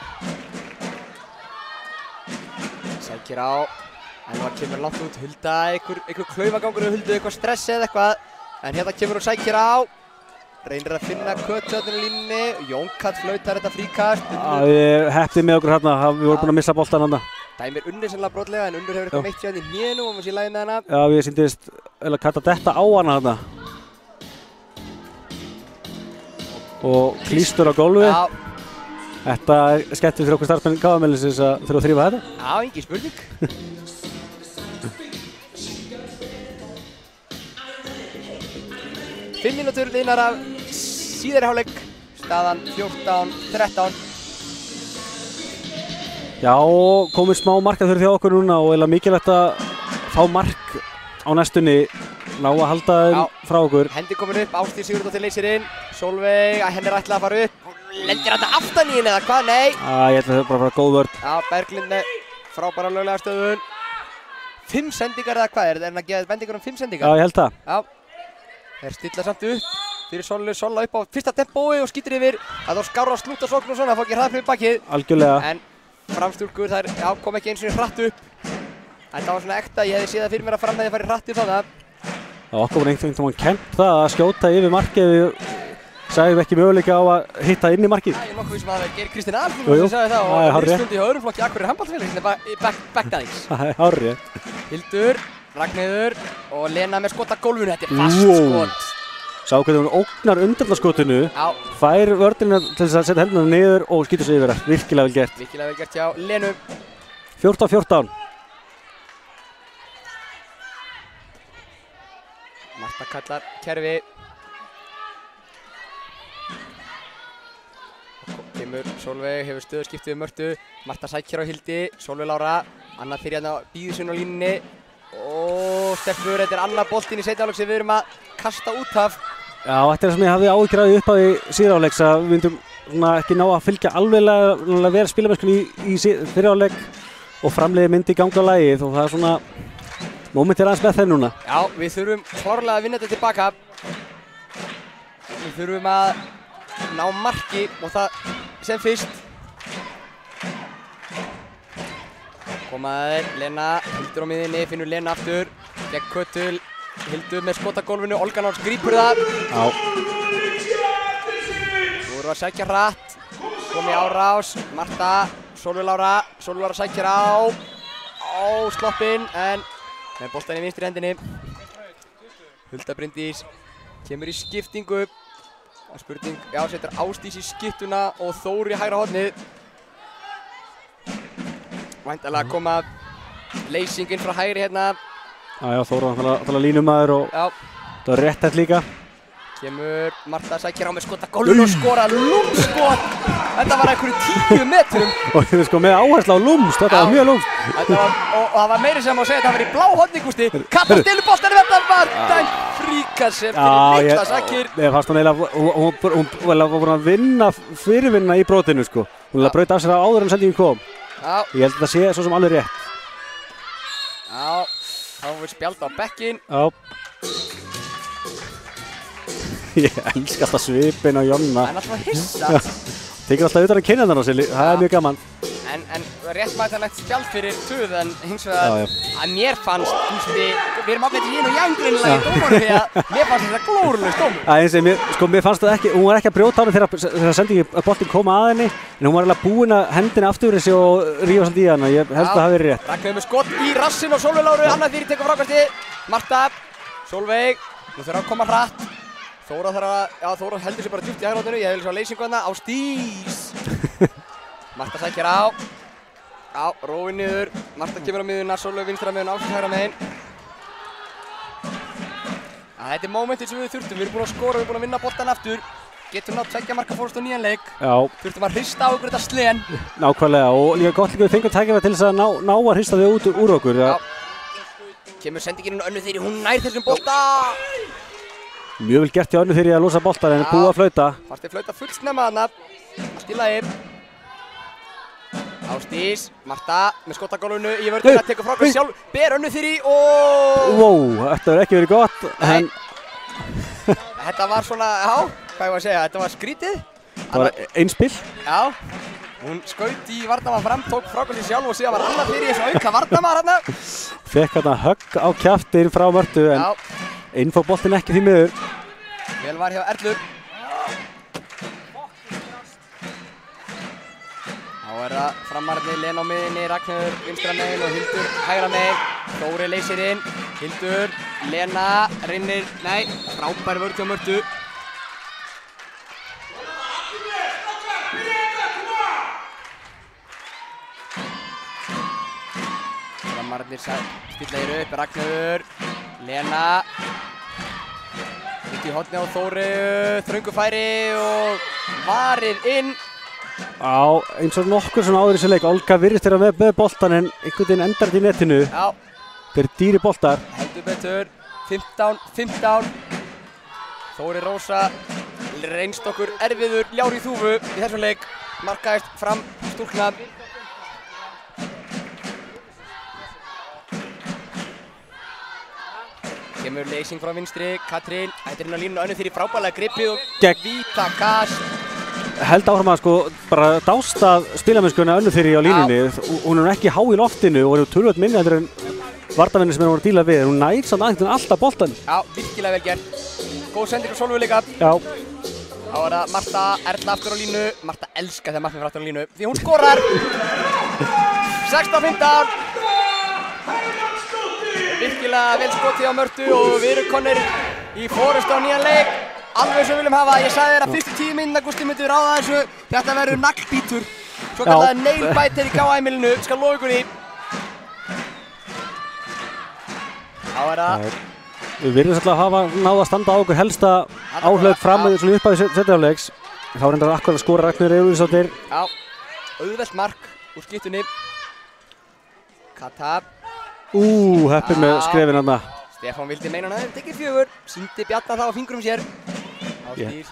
Sækir á. Elva kemur langt út. Hulda, einhver klaufagangur og Huldu, eitthvað stress eða eitthvað. En hérna kemur hún sækir á. Reynir að finna Köttöðinu línni. Jón Katt flautar þetta fríkast.
Við heppið með okkur hérna, við vorum búin að missa boltan hérna.
Dæmir Unnur sennilega brotlega en Unnur hefur eitthvað meitt sér í hnénu og maður sé lagið með hana.
Já, við sýndist Katta detta á hana hérna. Og klístur á gólfið.
Já.
Þetta er skemmtilegt fyrir okkur starfsmenn KFUM-liðsins að þurfa að þrífa þetta.
Já, engin spurning. 5 mínútur liðnar af síðari hálfleik, staðan 14-13.
Já, komið smá markaþurfi hjá okkur núna og eiginlega mikilvægt að fá mark á næstunni, ná að halda þeim frá okkur.
Hendi komin upp, Ásdís Sigurðardóttir leysir inn, Sólveig, henni er ætlað að fara upp. Lendir þetta aftan í henni eða hvað? Nei.
Ég held að það er bara góð vörn.
Já, Berglind með frábæra löglega stöðun. 5 sendingar eða hvað er hann að gefa vendingar 5 sendingar?
Já, ég held það.
Já. Þeir stilla samt upp fyrir Sola upp á fyrsta tempói og skýtur yfir að þá skára að slúta sókn og svona, fá ekki hraðflug í bakið.
Algjörlega.
En framstúlkur þær kom ekki eins og hratt upp. Þetta var svona ekta, ég hefði séð það fyrir mér að framhæði farið hratt upp þarna.
Já, okkur var einhvern veginn kennt það að skjóta yfir markið. Við sæðum ekki möguleika á að hitta inn í markið.
Ég er nokkuð vissum að það er Kristinn Aðalflug sem sagði það og liðsfundi hjá öðrum flokki Akureyrar handboltafélags í backdaðings.
Það er hárrétt.
Hildur, Ragnheiður og Lena með skot að gólfinu. Þetta er fast skot.
Sá hvernig hún ógnar undirlaskotinu,
Já.
fær vörðina til þess að setja hendurna niður og skýtur sig yfir það. Virkilega vel gert.
Virkilega vel gert hjá Lenu.
14-14.
Marta kallar kerfi. Kemur Sólveig, hefur stöðuskipti við Mörtu. Marta sækir á Hildi, Sólveig Lára. Annað fyrir hérna býður sinni á línunni. Og stelpur, þetta er annað boltinn í seinni hálfleik sem við erum að kasta út af.
Já, þetta er það sem ég hafði áhyggjur af í upphafi síðari hálfleiks að við myndum ekki ná að fylgja alveg vel spilamennskunni í fyrri hálfleik og framleiði myndi í ganga lagið og það er svona móment er aðeins með þeim núna.
Já, við þurfum klárlega að vinna þetta tilbaka. Við þurfum að ná marki og það sem fyrst. Komaður, Lena, Hildur á miðinni, finnur Lena aftur, gegn Kötul, Hildur með skot að gólfinu, Olga Nárs grípur það.
Já.
Nú erum við að sækja hratt, komið á rás, Marta, Sólveig Lára sækir á sloppinn en með boltann í vinstri hendinni. Hulda Bryndís kemur í skiptingu, spurning, já, setur Ásdís í skiptuna og Þór í hægra hornið. Væntanlega að koma leysing inn frá hægri hérna.
Já, Þór var náttúrulega línumæður og það var rétt hægt líka.
Kemur Marta sækir á með skot að gólfinu og skora lúmskot. Þetta var einhverju 10 metrum.
Og við sko með áherslu á lúmst, þetta var mjög lúmst.
Og það var meiri sem að segja að það var í blá horni, Gústi. Kata stiluboltan, þetta var dæmt fríkast sem fyrir mikla sakir.
Ég fannst hún eiginlega, hún var búin að vinna fyrirvinna í brotinu sko. Hún var að brauta af sér áður en sendingin kom.
Já.
Ég held að það sé svo sem alveg rétt.
Já, þá var við spjald á bekkinn.
Já. Ég elska alltaf svipinn á Jonna.
Það er alltaf hissa.
Tekur alltaf utan að kynna þannig á sig, það er mjög gaman.
En réttmætanlegt spjald fyrir Tuð en hins vegar að mér fannst, við erum ágætt í hinn og jængrinnilega í dómarum því að mér fannst þetta glórulaust dómur.
Mér fannst það ekki, hún var ekki að brjóta á henni þegar sendingi boltinn kom að henni en hún var alveg búin að hendina aftur yfir sig og rífa svolítið í hana, ég held að það hafi verið rétt.
Ragnheiður með skott í rassinn og Sólveig Láru, annað þýri tekur frákasti. Marta, Sólveig, nú þurfa að koma hratt. Þóra heldur sér bara djúpt í hægri horninu, ég vil sjá leysingu þarna, Ásdís. Marta sækir á, róið niður, Marta kemur á miðjuna, Sólveig vinstra miðjuna, Ásdís hægra megin. Þetta er mómentið sem við þurftum, við erum búin að skora, við erum búin að vinna boltan aftur. Getum nátt 2 marka fórust á nýjan leik. Þurftum að hrista á okkur þetta slen.
Nákvæmlega og líka gott líka við fengum tækifæri til þess að ná að hrista þau út úr okkur.
Kemur sendingin inn á Önnu Þyri, hún nær þessum bolta.
Mjög vel gert hjá Önnu Þyri að losa boltar en búið að flauta.
Fannst þið flauta fullsnemma þarna. Allt í lagi. Ásdís, Marta með skottagólfinu í vörðina, tekur frákvæmst sjálf, ber Önnu Þyri og...
Wow, þetta hefur ekki verið gott.
Þetta var svona, hvað ég var að segja, þetta var skrítið.
Það var einspill.
Já, hún skaut í varnarmann fram, tók frákvæmst sjálf og síðan var Anna Þyri eins og auka varnarmann hérna.
Fekk hérna högg á kjaftir frá Mörtu en inn fór boltinn ekki því miður.
Vel var hjá Erlu. Þá það framararnir, Lena á miðinni, Ragnheiður vinstra megin og Hildur hægra megin. Þóri leysir inn, Hildur, Lena, rinnir, nei, frábær vörð hjá Mörtu. Framararnir stilla hér upp, Ragnheiður, Lena. Út í horni á Þóri, þröngu færi og varið inn.
Eins og nokkur svona áður í þessu leik. Olga virðist vera með boltan en einhvern veginn endar þetta í netinu. Þeir eru dýri boltar.
Heldur betur, 15. Þóri Rósa reynst okkur erfiður ljár í þúfu í þessum leik. Markaðist fram stúlkna. Kemur leysing frá vinstri, Katrín. Þetta inn á línuna, Önnu Þyri frábærlega gripið og vítakast.
Held áfram að bara dástað spilamennskuna Önnu Þyri á línunni. Hún er ekki há í loftinu og er töluvert minni en varnarmennir sem hún að díla við. Hún nær samt aðeins alltaf boltan.
Já, virkilega vel gert. Góð sending á Sólveigu líka.
Já.
Þá er það Marta, Erla aftur á línu. Marta elskar þegar Marta fyrir aftur á línu því hún skorar. 16-15. Virkilega vel skotið á Mörtu og við erum konir í forystu á nýjan leik. Alveg sem við viljum hafa. Ég sagði þér að fyrstu 10 mínúturnar Gústi myndi við ráða þessu. Þetta verður naglbítur. Svo kallaði nailbiter í KA-heimilinu. Skal lofa ykkur í. Þá er það.
Við virðum svolítið að hafa náð að standa á okkur helsta áhlaup fram með svona upphafi setjafleiks. Þá reyndar akkur að skora Ragnheiður Elísdóttir.
Já, auðvelt mark úr skiptunni. Kata.
Heppinn með skrefin þarna.
Stefán vildi meina hann hefði tekið 4. Sýndi Bjarna það á fingrum sér. Ásdís.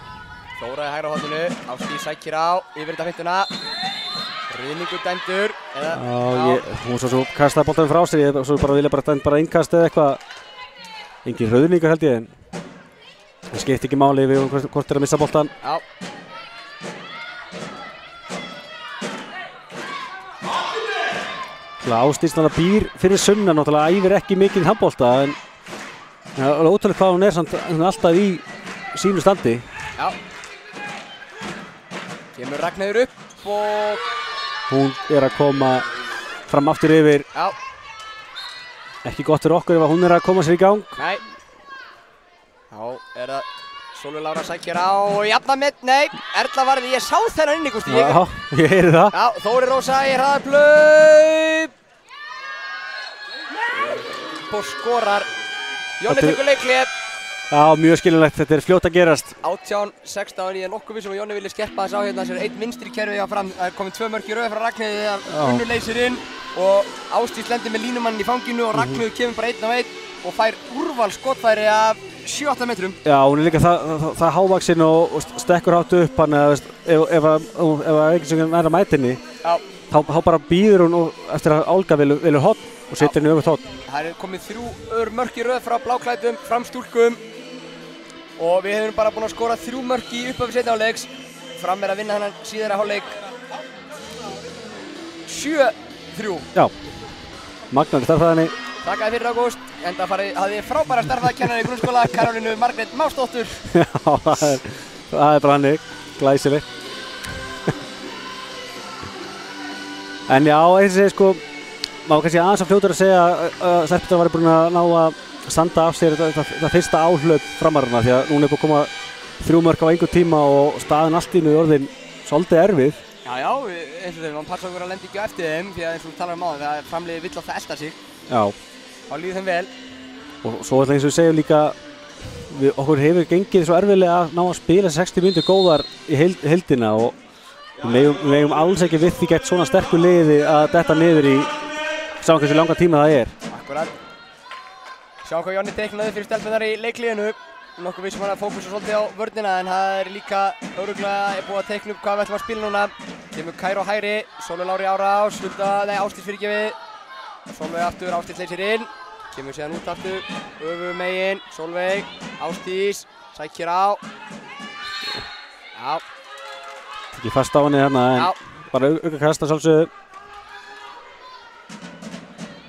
Þóraði hægra horninu. Ásdís sækir á. Yfir þetta fintuna. Ruðningur dæmdur.
Hún svo kastaði boltanum frá sér. Svo vilja bara innkast eða eitthvað. Engin ruðningur held ég en það skipti ekki máli við hvort að missa boltan.
Já.
Ásdís náttúrulega býr fyrir sunnan, náttúrulega æfir ekki mikinn handbolta en það er ótrúlega hvað hún er samt alltaf í sínu standi.
Já. Kemur Ragnheiður upp og
hún er að koma fram aftur yfir.
Já.
Ekki gott fyrir okkur ef hún er að koma sér í gang.
Nei. Þá er það Sólveig Lára sækir á og jafna með, nei, Erla varði, ég sá þennan inni, Gústi.
Já, ég heyri það.
Já, Þóri Rósa í hraðaplaup. Og skorar. Jonni tekur leikhlé.
Já, mjög skiljulegt, þetta er fljótt að gerast.
18-16, ég er nokkuð vissum að Jonni vilja skerpa þess á hérna, þess er einn vinstri kerfi á fram, það er komið 2 mörk í röð frá Ragnheiði þegar Unnu leysir inn og Ásdís lendir með línumann í fanginu og Ragnheiður kemur bara 1 á 1 og fær úrval skotfæri af 7-8 metrum.
Já, hún er líka það hávaxin og stekkur hátt upp hann ef einhvern sem er að mæta henni þá bara býður hún eftir að Olga velur horn og setur henni öfugt horn.
Það er komið 3 mörk í röð frá bláklædum, framstúlkum og við hefum bara búin að skora 3 mörk í upphafi seinni hálfleiks. Fram er að vinna hennan síðara hálfleik 7-1 3.
Já, magnar í stærðfræðinni.
Þakkaði fyrir Ágúst, enda hafði frábæra stærðfræðikennari í grunnskóla, Karolínu Margrét Másdóttur.
Já, það er bara hannig, glæsilegt. En já, eins og segja sko, maður kannski aðeins að fljótur að segja að stelpurnar væri búin að ná að standa af sér þetta fyrsta áhlaup framarana því að núna er búin að koma 3 mörk á einhver tíma og staðin allt í orðin svolítið erfið.
Já, eins og þegar mann passa okkur að lenda ekki á eftir þeim því að eins og þú talar um áðan það framliðið vill alltaf elta sig.
Já.
Þá líður þeim vel.
Og svo eins og við segjum líka, okkur hefur gengið svo erfiðlega að ná að spila 60 mínútur góðar í heildina og við megum alls ekki við því gett svona sterku liði að detta niður í sjáum hversu langa tíma það er.
Akkurat. Sjáum hvað Jonni teiknaði fyrir stelpunar í leikliðinu. Nokkuð vissum hann að fókusa svolítið á vörnina en það er líka örugglega búið að teikna upp hvað við ætlum að spila núna. Kemur Kæró hægri, Sólveig Lára í árás, Ásdís fyrirgefið. Sólveig aftur, Ásdís leysir inn. Kemur síðan út aftur, öfumegin, Sólveig, Ásdís, sækir á. Já.
Ekki fast á henni hérna en bara aukakast að sjálfsögðu.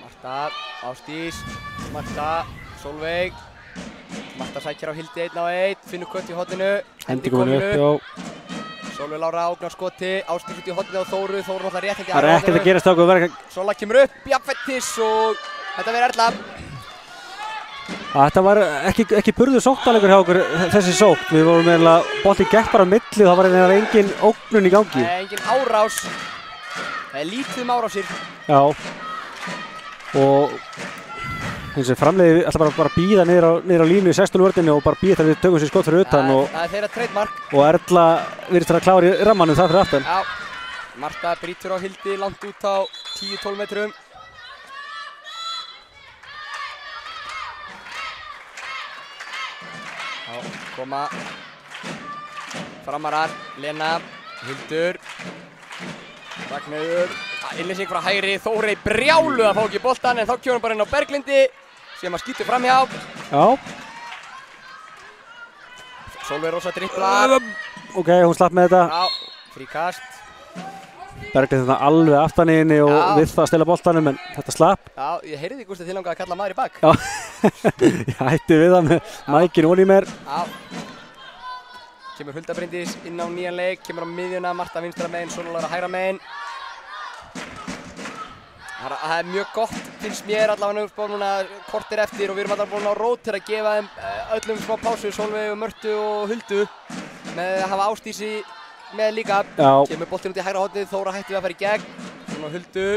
Marta, Ásdís, Marta, Sólveig. Marta sækir á Hildi 1 á 1, finnur kött í horninu.
Hendi komin upp, já.
Sólveig Lára ógnar skoti, Ásdís út í horninu á Þóru, Þóru náttúrulega rétt ekki.
Það er ekkert að gerast á okkur verka.
Sola kemur upp, jafnfettis og þetta verður Erla.
Þetta var ekki burður sóttalegur hjá okkur þessi sótt. Við vorum eiginlega boltinn gekk bara á milli, það var eiginlega engin ógnun í gangi.
Nei, engin árás. Það er lítið árásir.
Já. Og eins og framleiði alltaf bara bíða niður á línu í 16 vörðinni og bara bíða þegar við tökum sér skot fyrir utan.
Það er þeirra trademark.
Og Erla virðist að klára í rammanum það fyrir aftan.
Já. Marta brýtur á Hildi langt út á 10-12 metrum. Já, koma framarar, Lena, Hildur, Ragnheiður, innlýsing frá hægri, Þórey brjálu að fá ekki boltan en þá kemur hann bara inn á Berglindi sem að skýtur framhjá.
Já.
Sólveig Rósa dribblar.
Ok, hún slapp með þetta.
Já, fríkast.
Berglind þetta alveg aftan í henni og við það að stela boltanum en þetta slapp.
Já, ég heyrði Gústi til langaði að kalla maður í bak.
Já, ég hætti við það með mækinn onni í mér.
Já. Kemur Hulda Bryndís inn á nýjan leik, kemur á miðjuna, Marta vinstra megin, Sólveig Lára hægra megin. Það er mjög gott, finnst mér allavega búin núna kortir eftir og við erum allavega búin á rót til að gefa þeim öllum smá pásu, Sólveig, Mörtu og Huldu með að hafa Ásdísi með líka.
Já.
Kemur boltinn út í hægra hornið, Þóra hætti við að fara í gegn. Svona Huldu,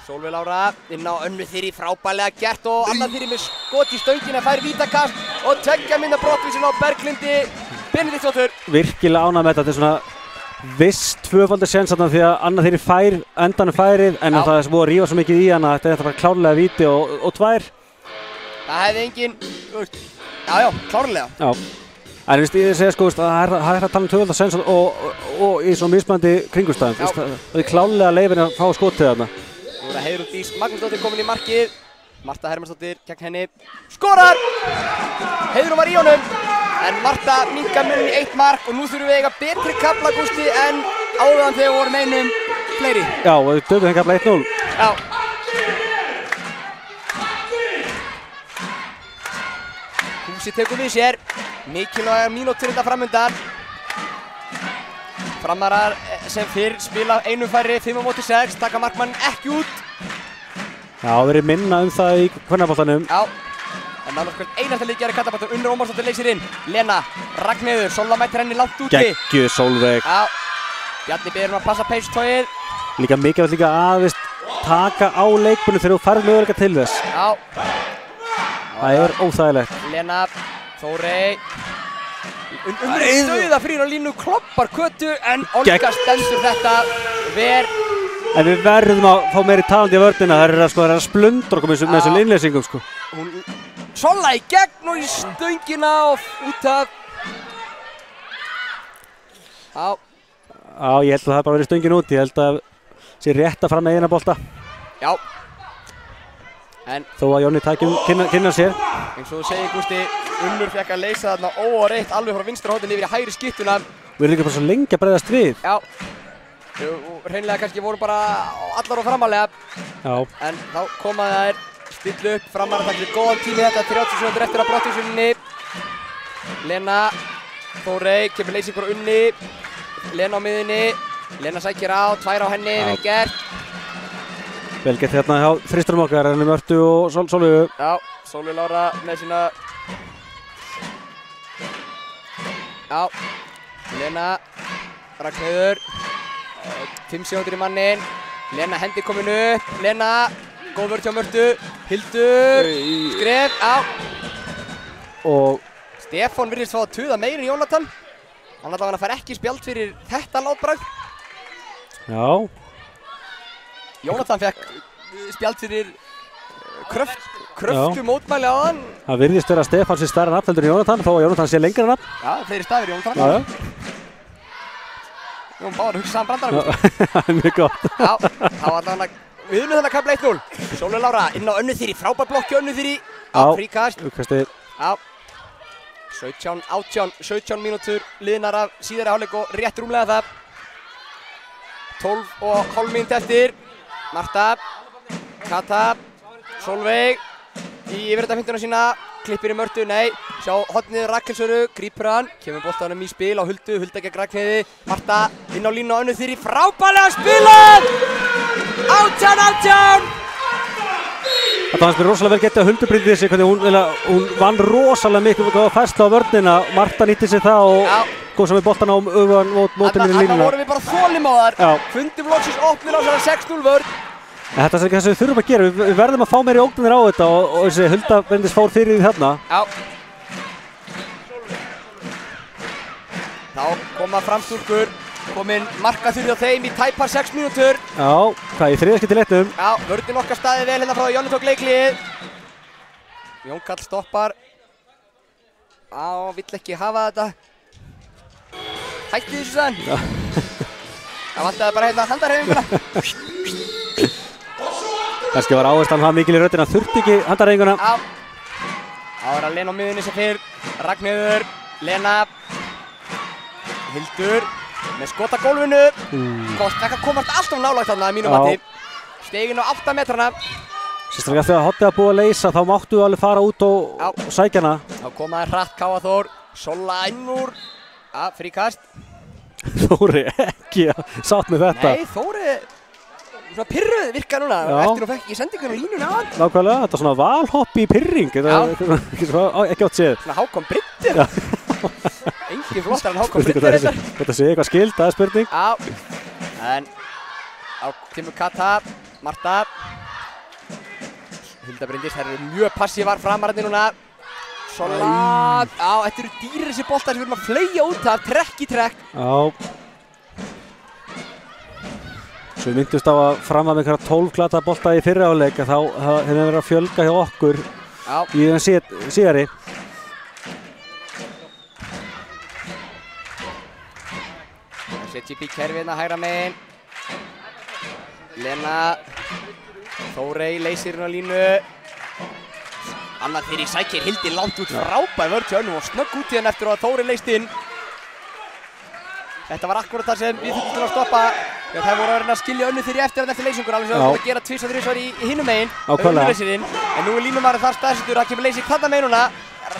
Sólveig Lára inn á Önnu Þyri, frábærlega gert og Anna Þyri með skot í stöngina, fær vítakast og 2 mínútna brottvísun á Berglindi. Benediktsdóttur.
Virkilega ánægð með þetta, þetta er svona viss tvöfaldur séns þarna því að Anna Þyri fær endanum færið en það er búið að rífa svo mikið í hana þetta er bara klárlega víti og 2.
Það hefði engin, já, klárlega.
Já, en ég segja sko að það er að tala um tvöfaldur séns og í svona mismunandi kringumstæðum. Það er klárlega leifin að fá skotið þarna.
Nú er að Heiðrún Dís Magnúsdóttir komin í markið. Marta Hermannsdóttir gegn henni. Skorar! Heiðrún var í honum. En Marta minkar munin í 1 mark og nú þurfum við eiga betri kafla, Gústi, en áðan þegar við vorum einum fleiri.
Já, og við döfum þeim kafla 1-0.
Já. Húsi tekur við sér. Mikilvægar mínútur þetta framundan. Framarar sem fyrr spila einu færri, 5-6, taka markmann ekki út.
Já, við erum minna það í kvennaboltanum.
Já. En nánast hvert einasta leik gerði kallaboltan, Unnur Ómarsdóttir leysir inn. Lena, Ragnheiður, Sola mætir henni langt úti.
Geggjuð Sólveig.
Já. Bjarni biður að passa peystóið.
Líka mikilvægt líka að taka á leikbunum þegar þú færð möguleika til þess.
Já.
Það er óþægilegt.
Lena, Þórey. Unnur dauðafrín á línu, kloppar Kötu en Olga stendur þetta ver.
En við verðum að fá meiri talandi í vörnina, það er að splundra okkur með þessum innleysingum sko.
Sola í gegn og í stöngina og út af. Já.
Já, ég held að það bara verið stöngin út, ég held að sé rétt að fram með eina bolta.
Já. En
þó að Jonni tækjum kynna sér.
Eins og þú segir Gústi, Unnur fekk að leysa þarna óreitt alveg frá vinstra hóttin yfir í hægri skyttuna.
Við erum líka bara svo lengi að bregðast við.
Já. Og hreinlega kannski voru bara allar og framalega.
Já.
En þá koma þær, stillu upp, framar að taka góðan tími þetta, 30 sekúndur eftir að brottvísuninni. Lena, Þórey, kemur leysingur á Unni. Lena á miðunni, Lena sækir á, 2 á henni, vel gert.
Vel gert hérna hjá þristurum okkar, henni Mörtu og Sólveigu.
Já, Sólveig Lára með sína. Já, Lena, Ragnheiður, 5 sekúndur í mannin. Lena hendi komin upp, Lena, góð vörð hjá Mörtu, Hildur, skref, já.
Og
Stefán virðist fá að tuða meira en Jónatan. Hann allavega fær ekki spjald fyrir þetta látbragð.
já,
Jónatan fekk spjald fyrir kröftu mótmæli á hann.
það virðist vera að Stefán sé stærra nafn heldur en Jónatan, þó að Jónatan sé lengra nafn.
Já, fleiri stafir Jónatan.
Já,
Jón Báður hugsa saman brandarann.
það er mjög gott.
Já, þá allavega við unnum þennan kafla 1-0. Sólveig Lára inn á Önnu Þyri, frábær blokki Önnu Þyri.
Já,
fríkast.
Uppkastið.
Já. 17 mínútur liðnar af síðari hálfleik og rétt rúmlega það. 12,5 mínútur eftir. Marta, Kata, Sólveig í yfirrettafintuna sína, klippir í Mörtu, nei, sjá hornið Rakkelsöru, grípur hann, kemur boltanum í spil á Huldu, Hulda gegn Ragnheiði, Marta inn á línu á Önnu Þyri, frábærlega spilað! 18!
Þetta fannst mér rosalega vel getið að Huldu brýndi sig, hvernig hún vann rosalega mikið og færsla á vörnina. Marta nýtti sér það og kom svo með boltan á mótinu í línuna.
Þannig vorum við bara þolinmóðar, fundum loksins opnir á svona 6-0 vörn.
En þetta er það sem við þurfum að gera, við verðum að fá meiri ógnanir á þetta og þessi Hulda vendist fór fyrir því þarna.
Já. Þá koma framstúrkur, kominn markaþurrið á þeim í tæpar 6 mínútur.
Já, hvað í þriðja skipti leiknum.
Já, vörðin okkar staðið vel hérna frá Jónni tók leiklið. Jón Karl stoppar. Já, vill ekki hafa þetta. Hætti þessu sann. Það vantaði bara hérna handarhreyfinguna.
Kannski var áherslan það mikil í röddina, þurfti ekki handarhreyfinguna.
Já. Þá er að Lena á miðunni sem fyrr. Ragnheiður, Lena, Hildur með skot á gólfinu. Þetta komast alltaf nálægt þarna að mínum mati. Stegin á 8 metrana.
Sérstaklega þegar hotið að búið að leysa þá máttu alveg fara út og sækja hana.
Þá komaði hratt Káa Þór, Solla inn úr. Já, fríkast.
Þóri ekki sátt með þetta.
Nei, Þóri svona pirruð virka núna eftir hún fekk ekki sendingun á línuna á hann.
Nákvæmlega, þetta er svona valhopp í pirring. Ekki átt séð.
Svona Hákon Bryndir. Engin flottar en Hákon Bryndir þetta.
Þetta sé eitthvað skild, það er spurning.
Já, en á kemur Kata, Marta. Hulda Bryndís, þær eru mjög passívar framararnir núna. Sola, já, þetta eru dýrir þessi boltar sem við erum að fleygja út af, trekk í trekk.
Já. Svo við myndumst á að fram að með einhverja 12 glata bolta í fyrri hálfleik, þá hefur verið að fjölga hjá okkur í þeim síðari.
Það setjum upp í kerfið hérna hægra megin. Lena, Þórey leysir hún á línu. Annað þegar í sækir Hildi langt út, frábær vörð hjá Önnu og snögg út í henn eftir að Þórey leyst inn. Þetta var akkurat það sem við þurftum til að stoppa. Það voru að reyna að skilja Önnu Þyri eftir leysingur, alveg sem það voru að gera 2-3 í hinum megin, Önnuleysirinn. En nú er línumaður þar staðsettur, það kemur leysing þarna megin núna.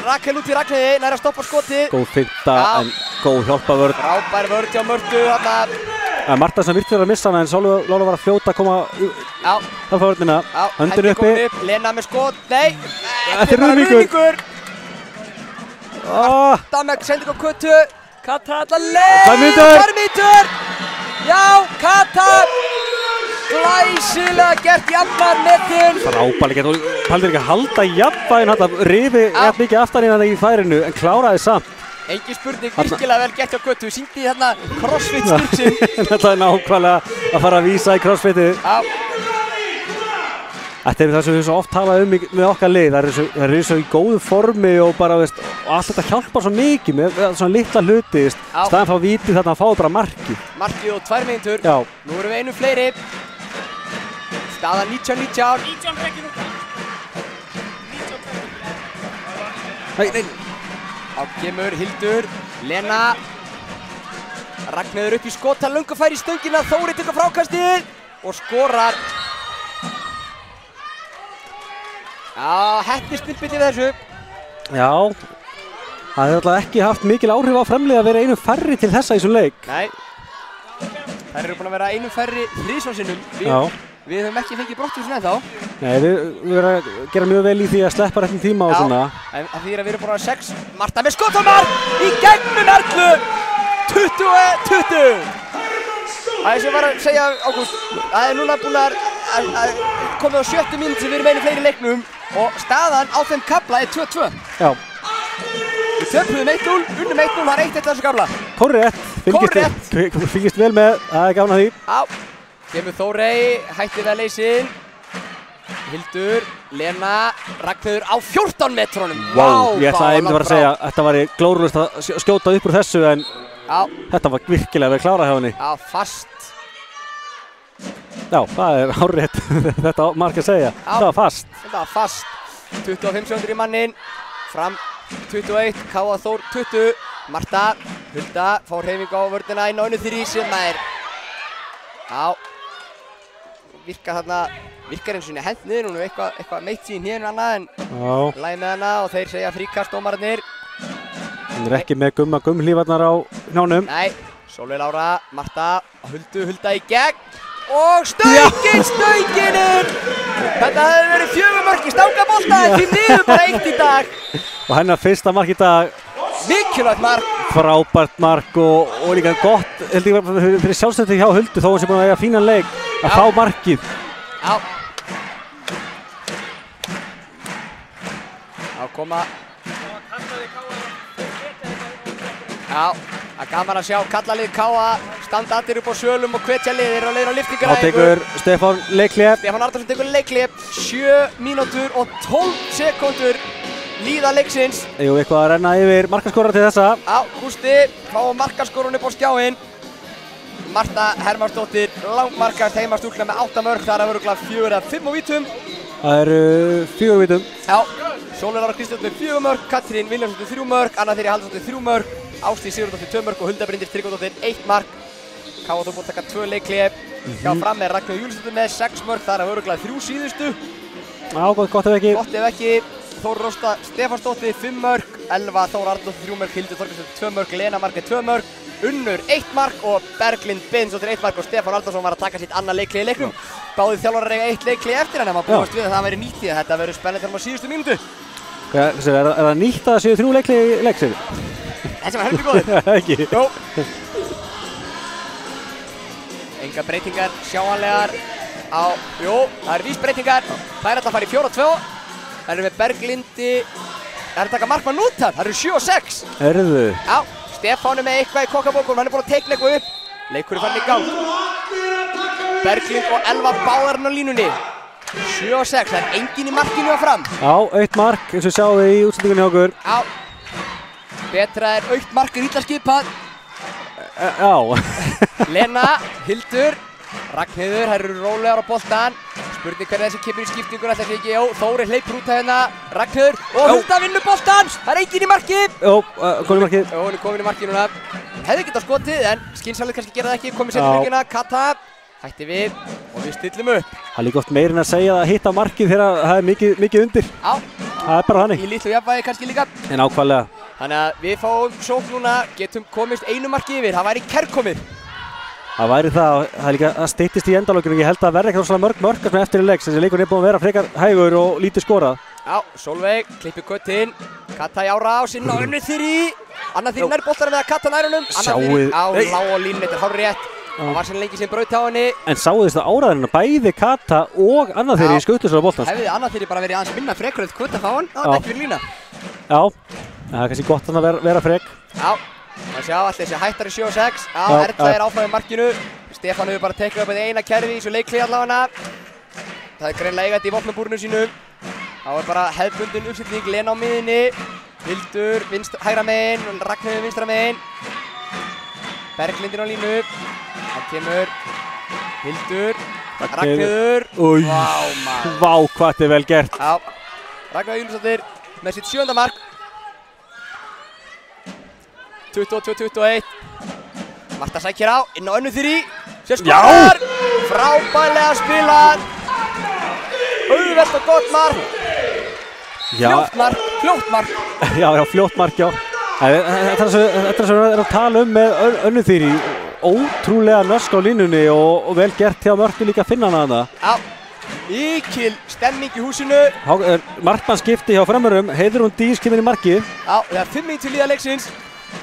Rakel út í Ragnheiði, nær að stoppa skotið.
Góð finta en góð hjálpavörð.
Frábær vörð hjá Mörtu þarna.
Marta sem virkilega var að missa hana en Sólveig Lára var að fljóta að koma hjálpavörðina. Höndin uppi.
Lena með skot, nei.
Þetta er ruðningur.
Kata með sending á Kötu. Kata allar leið.
2
mínútur. Já, Kata. Glæsilega gert jafnar netin.
Frábærlega gert og haldur ekki að halda jafnvægin hann rifi jafn mikið aftan í hann í færinu en kláraði samt.
Engin spurning, virkilega vel gert hjá Kötu. Sýndi þarna crossfit styrksinn.
Þetta er nákvæmlega að fara að vísa í crossfitið. Þetta er það sem við svo oft talað um með okkar lið. Það eru svo í góðu formi og bara veist, og allt þetta hjálpar svo mikið með svona litla hluti. Staðan fá víti þarna að fá bara markið.
Markið og 2 mínútur.
Já.
Nú erum við einu fleiri. Staðan 19-19.
19 frekir út. 19
Nei.
Þá kemur Hildur, Lena. Ragnheiður upp í skota, löngu fær í stöngina. Þóri tekur frákastið. og skorar. Já, heppni snillbillið við þessu.
Já, það hefur alltaf ekki haft mikil áhrif á Framlið að vera einu færri til þessa í þessum leik.
Nei, þær eru búin að vera einum færri þrisvarsinnum. Við höfum ekki fengið brottvísun ennþá.
Nei, við verðum að gera mjög vel í því að sleppa réttum tíma og svona.
Já, en því að við erum búin að vera 6. Marta með skotmark í gegnum Erlu. 20-20. Það er sem var að segja, Ágúst, það er núna búin að komið á 70 mínútur sem við erum einu fleiri í leiknum og staðan á þeim kafla er 2-2.
Já.
Við töpuðum 1-0, unnum 1-0, það er 1-1 þessu kafla.
Kórrétt. Fylgist vel með, það er gána því.
Já, kemur Þórey, hætti við að leysin. Hildur, Lena, Ragnheiður á 14 metrónum.
Vá, ég ætlaði einmitt að segja að þetta var glórulaust að skjóta upp úr þessu en þetta var virkilega vel klárað hjá henni.
Já, fast.
Já, það er hárrétt þetta marg að segja. Þetta var fast.
Þetta var fast. 25 sekúndur í mannin. Fram 21, Káa Þór 20. Marta, Hulda, fá hreyfingu á vörðina inn á önnu 3 sem er. Já. Virkar eins og henni hent niður. Hún er eitthvað meitt sín hérna annað en læg með hana og þeir segja fríkast dómararnir.
Hún er ekki með gumhlífarnar á hnjánum.
Nei, Sólveig Lára, Marta, Hulda í gegn. Og stöngin inn! Þetta hefði verið 4 mörk í stangabolta en því niður bara 1 í dag.
Og hennar fyrsta mark í dag.
Mikilvægt mark.
Frábært mark og líka gott, held ég fyrir sjálfstöndi hjá Huldu þó hún sé búin að eiga fínan leik að fá markið.
Já. Þá koma. Já, það er gaman að sjá kallalið Káa standa allir upp á sölum og hvetja liðir á leiðin á lyftingaræfingu.
Þá tekur Stefán leikhlé.
Stefán Arnarsson tekur leikhlé. 7 mínútur og 12 sekúndur líða leiksins.
Eigum við eitthvað að renna yfir markaskorara til þessa.
Já, Gústi, fáum markaskorun upp á skjáinn. Marta Hermannsdóttir, langmarkast heimastúlka með 8 mörk. Það er örugglega 4 eða 5 á vítum.
Það eru 4 vítum.
Já, Sólveig Lára Kristjánsdóttir með 4 mörk, Katrín Vilhjálmsdóttir 3 mörk, Anna Þyrí Halldórsdóttir 3 mörk, Ásdís Sigurðardóttir 2 mörk og Hulda Bryndís Tryggvadóttir 1 mark. Káa Þór búinn að taka 2 leikhlé. Hjá Fram er Ragnheiður Júlíusdóttir með 6 mörk, það er örugglega 3 síðustu.
Já, gott ef ekki.
Gott ef ekki. Þór Rósta Stefánsdóttir 5 mörk, Elva Þór Arnórsdóttir 3 mörk, Hildur Þorgeirsdóttir 2 mörk, Lena Margrét 2 mörk, Unnur 1 mark og Berglind Benediktsdóttir 1 mark og Stefán Aldarsson var að taka sitt annað leikhlé í leiknum. Báðir þjálfarar eiga 1 leikhlé eftir hann en maður búast við að það væri nýtt í þetta verður spennandi þegar maður síðustu mínútu.
Er það nýtt að það séu 3 leikhlé í leiksins?
Þessi var heldur góður.
Ekki.
Jó. Enga breytingar sjáanlegar á, það eru víst breytingar. Það er alltaf að fara í 4-2. Það eru með Berglindi, það er að taka markmann út þar, það eru 7 og 6.
Herðu.
Já, Stefán er með eitthvað í kokkabókunum, hann er búinn að teikna eitthvað upp. Leikurinn farin í gang. Berglind og Elva báðarinn á línunni. 7 og 6, það er enginn í markinu að Fram.
Já, 1 mark eins og sjáum við í útsendingunni hjá okkur.
Já, betra er aukt mark illa skipað.
Já.
Lena, Hildur, Ragnheiður, þær eru rólegar á boltan. Spurning hvernig þessi kemur í skiptinguna, ætli ekki, Þóri hleypur út af hérna, Ragnheiður og Hulda vinnur boltan. Það er enginn í marki.
Komin í markið.
Hún er komin í markið núna. Hefði getað skotið en skynsamlega kannski gera það ekki, komið setjum leikina, Kata. Hætti við og við stillum upp.
Það er líka oft meirinn að segja að hitta markið þegar það er mikið undir.
Já.
Það er bara þannig.
Í litlu jafnvægi kannski líka.
En ákvæmlega.
Þannig að við fáum sókn núna, getum komist 1 marki yfir, það væri kærkomið.
Það væri það er líka að styttist í endalokinu. Ég held að verði ekki svona mörg eftir í leik. Þessi leikur er búinn að vera frekar hægur og lítið skorað.
Já, Sólveig, klippir kuttinn. Kata í ára á sinna og Unnur Þyrí. Anna Þyrí nær boltanum með að Kata nær honum.
Sjáuð.
Á lág á línunni, þetta er hárrétt. Það var sem lengi sem braut á henni.
En sáuð þess að áræðina bæði Kata og Anna Þyrí skuttu svo á boltans.
Hefði Anna Þyrí bara verið aðeins minna frekur eftir kutt að fá hann, það var ekki fyrir lína.
Já, það er kannski gott að vera frek.
Já, það sjá allir þessi hættar í 7 og 6. Já, Erla er áfram í markinu. Stefán hefur bara tekið upp eina kerfi í þessu leikhlé allavega. Það er greinlega eigandi í vopnabúrinu sínu. Þá er bara hefðbundin uppsetning, Lena á miðinni. Hildur hægra megin, Ragnheiður vinstra megin. Berglindin á línu. Það kemur Hildur, Ragnheiður.
Vá, hvað þetta er vel gert.
Já, Ragnheiður Júlíusdóttir með sitt 7. mark. 22-21. Marta sækir á, inn á Önnu Þyrí. Sér skorar! Frábærlega spilað. Auðvelt og gott mark. Fljótt mark.
Já, fljótt mark, já. Þetta er það sem við erum að tala um með Önnuþýri. Ótrúlega nösk á línunni og vel gert hjá Mörtu líka að finna hana þarna.
Já, mikil stemming í húsinu.
Markmannsskipti hjá Frömmurum, Heiðrún Dís kemur í markið.
Já, það er 5 mínútur líða leiksins.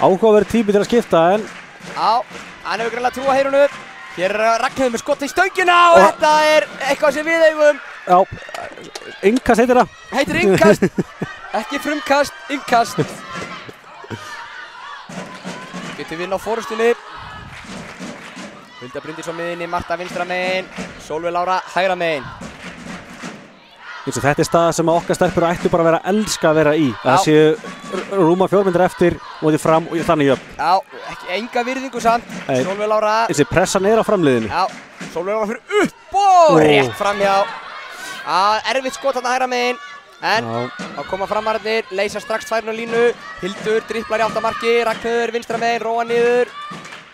Áhugaverður tími til að skipta en...
Já, hann hefur greinlega trú á Heiðrúnu. Hér er Ragnheiður með skott í stöngina og þetta er eitthvað sem við eigum.
Já, innkast heitir það.
Heitir innkast, ekki frumkast, innkast. Getur við ná fórustunni. Hulda Bryndís á miðinni, Marta vinstra megin, Sólveig Lára hægra megin.
Þetta er staða sem okkar stelpur ættu bara að vera að elska að vera í. Það séu rúma 4 mínútur eftir og þið fram og þannig jöfn.
Já, enga virðingu samt. Sólveig Lára.
Þessi pressan er á framliðinu.
Já, Sólveig Lára fyrir upp og rétt framhjá. Erfitt skot þarna hægra megin. En þá koma framararnir, leysa strax tværinn á línu. Hildur dribblar í áttamarki, Ragnheiður vinstra megin, róa niður.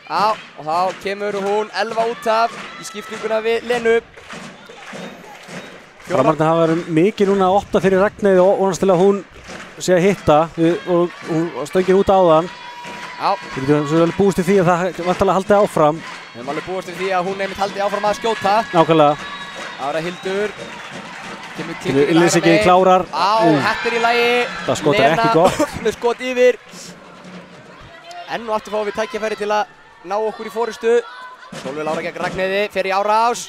Já, og þá kemur hún Elva út af í skiptinguna við Lenu.
Framararnir hafa verið mikið núna að opna fyrir Ragnheiði og vonast til að hún sé að hitta og hún stöngir út áðan.
Já.
Við getum alveg búist til því að það vantarlega haldi áfram.
Við erum alveg búist til því að hún einmitt haldi áfram að skjóta.
Nákvæmlega.
Ára Hildur.
Yllisiki klárar.
Á, þetta er í lagi.
Það skot er ekki gott.
Lena með skot yfir. Enn og aftur fáum við tækifæri til að ná okkur í forystu. Sólveig Lára gegn Ragnheiði, fer í árás.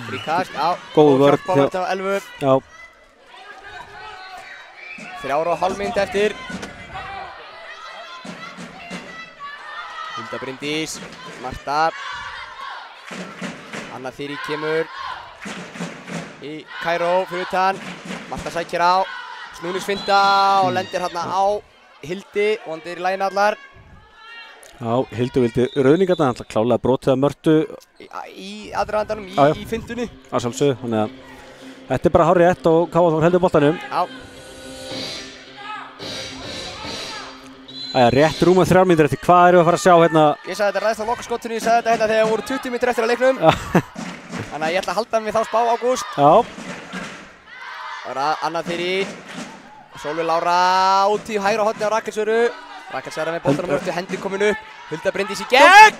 Fríkast, já.
Góð vörn.
Hjálpa á Elvu.
Já.
3,5 mínútur eftir. Hulda Bryndís, Marta. Anna Þyrí kemur í Kaíró fyrir utan. Marta sækir á, snúningsfinta og lendir hérna á Hildi og hann er í laginu allar.
Já, Hildur vildi rauðningarna, hann klálega brotið að Mörtu
í aðdragandanum, í fintunni.
Að sjálfsögðu, þannig að þetta er bara hárrétt og Káa heldur boltanum.
Já.
Rétt rúma 3 mínútur eftir, hvað erum við að fara að sjá hérna?
Ég sagði þetta ræðist á lokaskottunni, ég sagði þetta hérna þegar voru 20 mínútur eftir að leiknum. Þannig að ég ætla að halda mig þá spá Ágúst.
Já.
Það er Anna Þyrí, Sólveig Lára út í hægra horni á Rakkelsöru. Rakkelsöru með boltanum Mörtu, hendi komin upp. Hulda Bryndís í gegn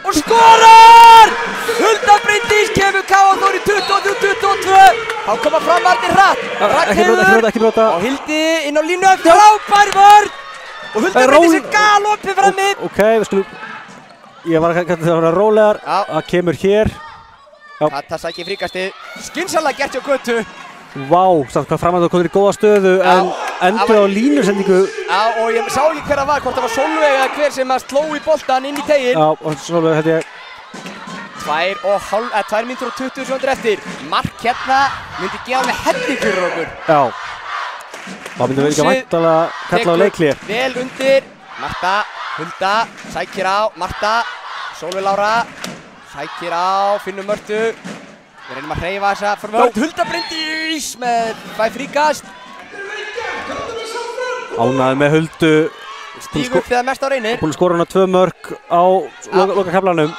og skorar! Hulda Bryndís kemur Káa í 23-22. Þá koma framarnir hratt. Ragnheiður og Hildi inn á línu, frábær vörn. Og Hulda Bryndís er galopið frammi.
Ok, við skulum... Ég var að vera rólegar. Það kemur hér.
Kata sækir fríkastið. Skynsamlega gert hjá Götu.
Vá, samt hvað framhættu komið í góða stöðu en endur á línusendingu.
Já, og ég sá ekki hver það var, hvort það var Sólveig eða hver sem að sló í boltan inn í teginn.
Já, og Sólveig held ég...
2 mínútur og 20 sekúndur eftir. Mark hérna myndi gefa með hending fyrir okkur.
Já. Það myndi verið ekki að væntanlega kalla á leikli.
Vel undir. Marta, Hulda, sækir á. Marta, Sólveig Lára. Sækir á, finnum Mörtu. Við reynum að hreyfa þessa forvörn. Hulda Bryndís með fríkast.
Ánægði með Huldu.
Stíg upp þegar mest á reyni.
Búin að skora hana 2 mörk á lokakaflanum.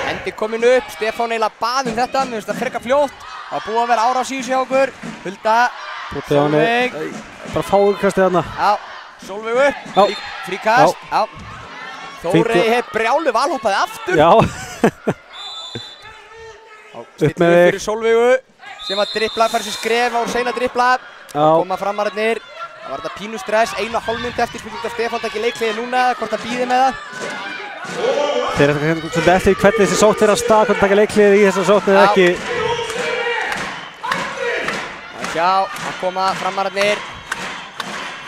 Hendi komin upp, Stefán eiginlega bað þetta, mér finnst það frekar fljótt. Það var búið að vera árás í þessu hjá okkur. Hulda, Sólveig.
Bara fáugkastið þarna.
Já, Sólveig upp, fríkast. Já. Þórey hef brjálu valhoppaði aftur.
Já.
Stillum við fyrir Sólveigu sem að dribbla, fær sér skref og seina dribbla. Koma framararnir. Það var þetta pínu stress, 1,5 mínútur eftir. Spurning að Stefán taki leikliði núna, hvort hann býði með það.
Þeir eru svolítið eftir hvernig þessi sótt er að stað, hvort taka leikliði í þessa sótt eða ekki.
Sjá, að koma framararnir.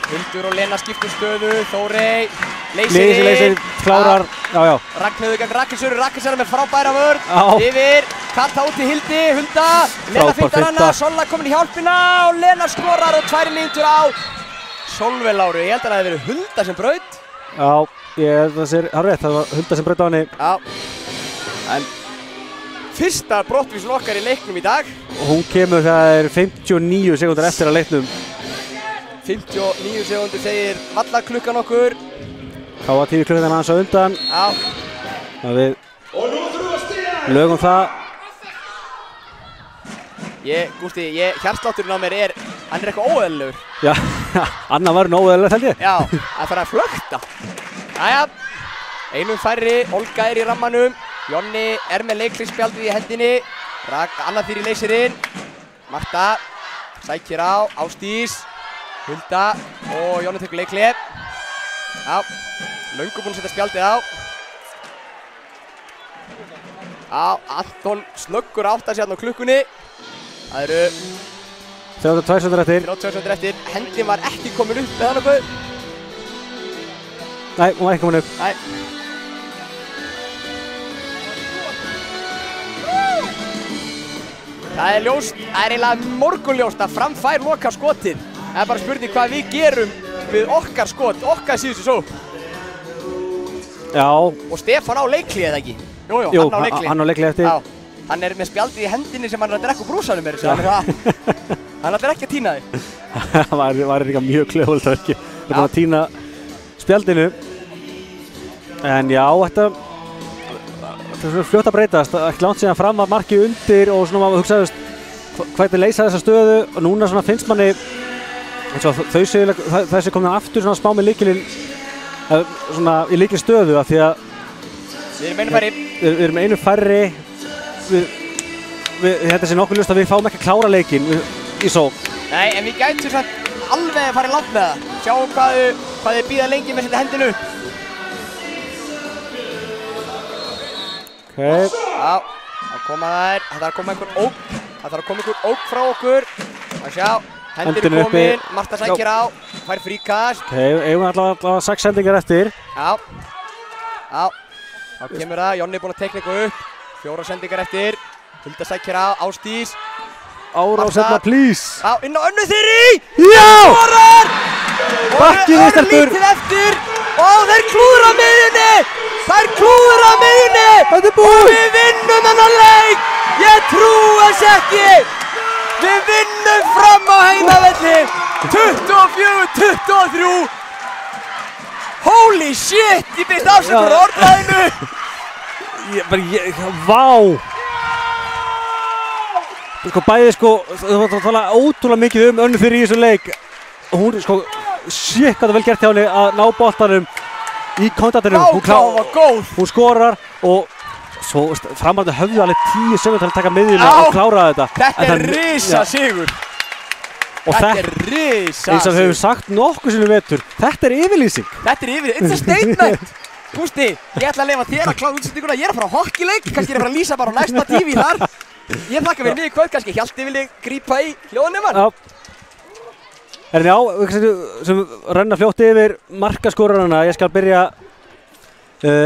Hildur og Lena skiptu stöðu, Þórey.
Leysir, klárar, já.
Ragnheiður gegn Rakkelsöru með frábæra vörn. Yfir, Kata út í Hildi, Hulda. Lena fintar hana, Solla komin í hjálpina og Lena skorar og 2 mínútur á Sólveig Láru. Ég held að það hefði verið Hulda sem braut.
Já, ég held að það sé rétt, það var Hulda sem braut á henni.
Já, en fyrsta brottvísun okkar í leiknum í dag.
Hún kemur, það er 59 sekúndur eftir að leiknum.
59 sekúndur segir vallarklukkan okkur.
Káa 10 klukkan aðeins á undan.
Já.
Það við lögum það.
Gústi, hjartslátturinn á mér hann eitthvað óeðlilegur.
Já, Anna var nóguðilega held ég.
Já, það fara að flökta. Jæja, einum færri, Olga í rammanum. Jonni með leikliðsspjaldið í hendinni. Anna Þyrí leysir inn. Marta sækir á, Ásdís, Hulda og Jonni tekur leiklið. Já, löngu búinn að setja spjaldið á. Já, Anton snöggur áttar sig hérna á klukkunni. Það eru
32 sekúndur eftir.
32 sekúndur eftir. Hendin var ekki komin upp eða nokkuð.
Nei, hún var ekki komin upp.
Nei. Það ljóst, það eiginlega morgunljóst að Fram fær loka skotið. Það bara spurning hvað við gerum við okkar skot, okkar síðustu sókn.
Já.
Og Stefán á leiklið eða ekki? Jú,
hann á leiklið eftir.
Já, hann með spjaldið í hendinni sem hann er að drekka úr brúsanum með þessu. Hann er ekki að tína þig.
Það var líka mjög klöfult að ekki. Það var að tína spjaldinu. En já, þetta er svona fljótt að breytast. Ekki langt síðan Fram var markið undir og svona maður hugsaðist hvernig leysa þessa stöðu. Og núna svona finnst manni eins og þessi komin aftur svona smá með lykilinn svona í lykilstöðu af því að við erum einu færri. Þetta sé nokkuð ljóst að við fáum ekki að klára leikinn í sókn.
Nei, en við gætum svona alveg að fara í land með það. Sjáum hvað þið býða lengi með að setja hendinu upp.
Okay.
Já, þá koma þær. Það þarf að koma einhver ógn. Það þarf að koma einhver ógn frá okkur. Það sjá, hendir er komin. Marta sækir á, fær fríkast.
Eigum allavega 6 sendingar eftir.
Já. Þá kemur það. Jonni er búinn að teikna eitthvað upp. 4 sendingar eftir. Hulda sækir á, Ásdís.
Ára á setna, please.
Já, inn á Önnu Þyrí.
Já!
Skorar!
Bakkið í stelpur.
Lítið eftir. Og þeir klúðra miðjunni. Þær klúðra miðjunni.
Þetta er búið.
Og við vinnum þennan leik. Ég trúi þess ekki. Við vinnum Fram á heimavelli. 24-23. Holy shit. Ég byrst afsökunar á orðræðinu.
Vá. Sko bæði þú var að tala ótrúlega mikið Önnu Þyrí í þessu leik. Hún shit hvað það vel gert hjá henni að ná boltanum í kontaktinum. Hún skorar og svo framarandi höfðu alveg 10 sekúndur til að taka miðjuna og klára þetta.
Þetta er risa sigur. Þetta er risa
eins og við höfum sagt nokkuð sinnum vetur. Þetta er yfirlýsing.
It's a statement. Gústi, ég ætla að leyfa þér að klára útsendinguna. Ég er að fara á hockeyleik, kannski er að fara að lýsa bara á næsta TV þar. Ég þakka fyrir mig í kvöld, kannski Hjalti vilji grípa í hljóðnemann.
Já. Já, sem renna fljótt yfir markaskorarana. Ég skal byrja.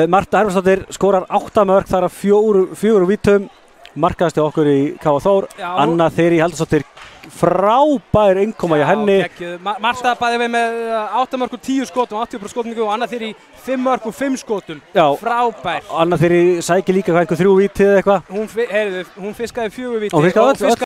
Marta Hermannsdóttir skorar 8 mörk, þar af 4 vítum. Markaðasti okkur í K.A. Þór. Anna Þyrí Halldórsdóttir, frábær innkoma í henni.
Marta bæði við með 8 mörk og 10 skotum, 80% skotningu og Anna Þyrí 5 mörk og 5 skotum.
Já.
Frábær.
Anna Þyrí sækir líka einhver 3 víti eða eitthvað.
Hún fiskaði 4 víti.
Hún fiskaði öll.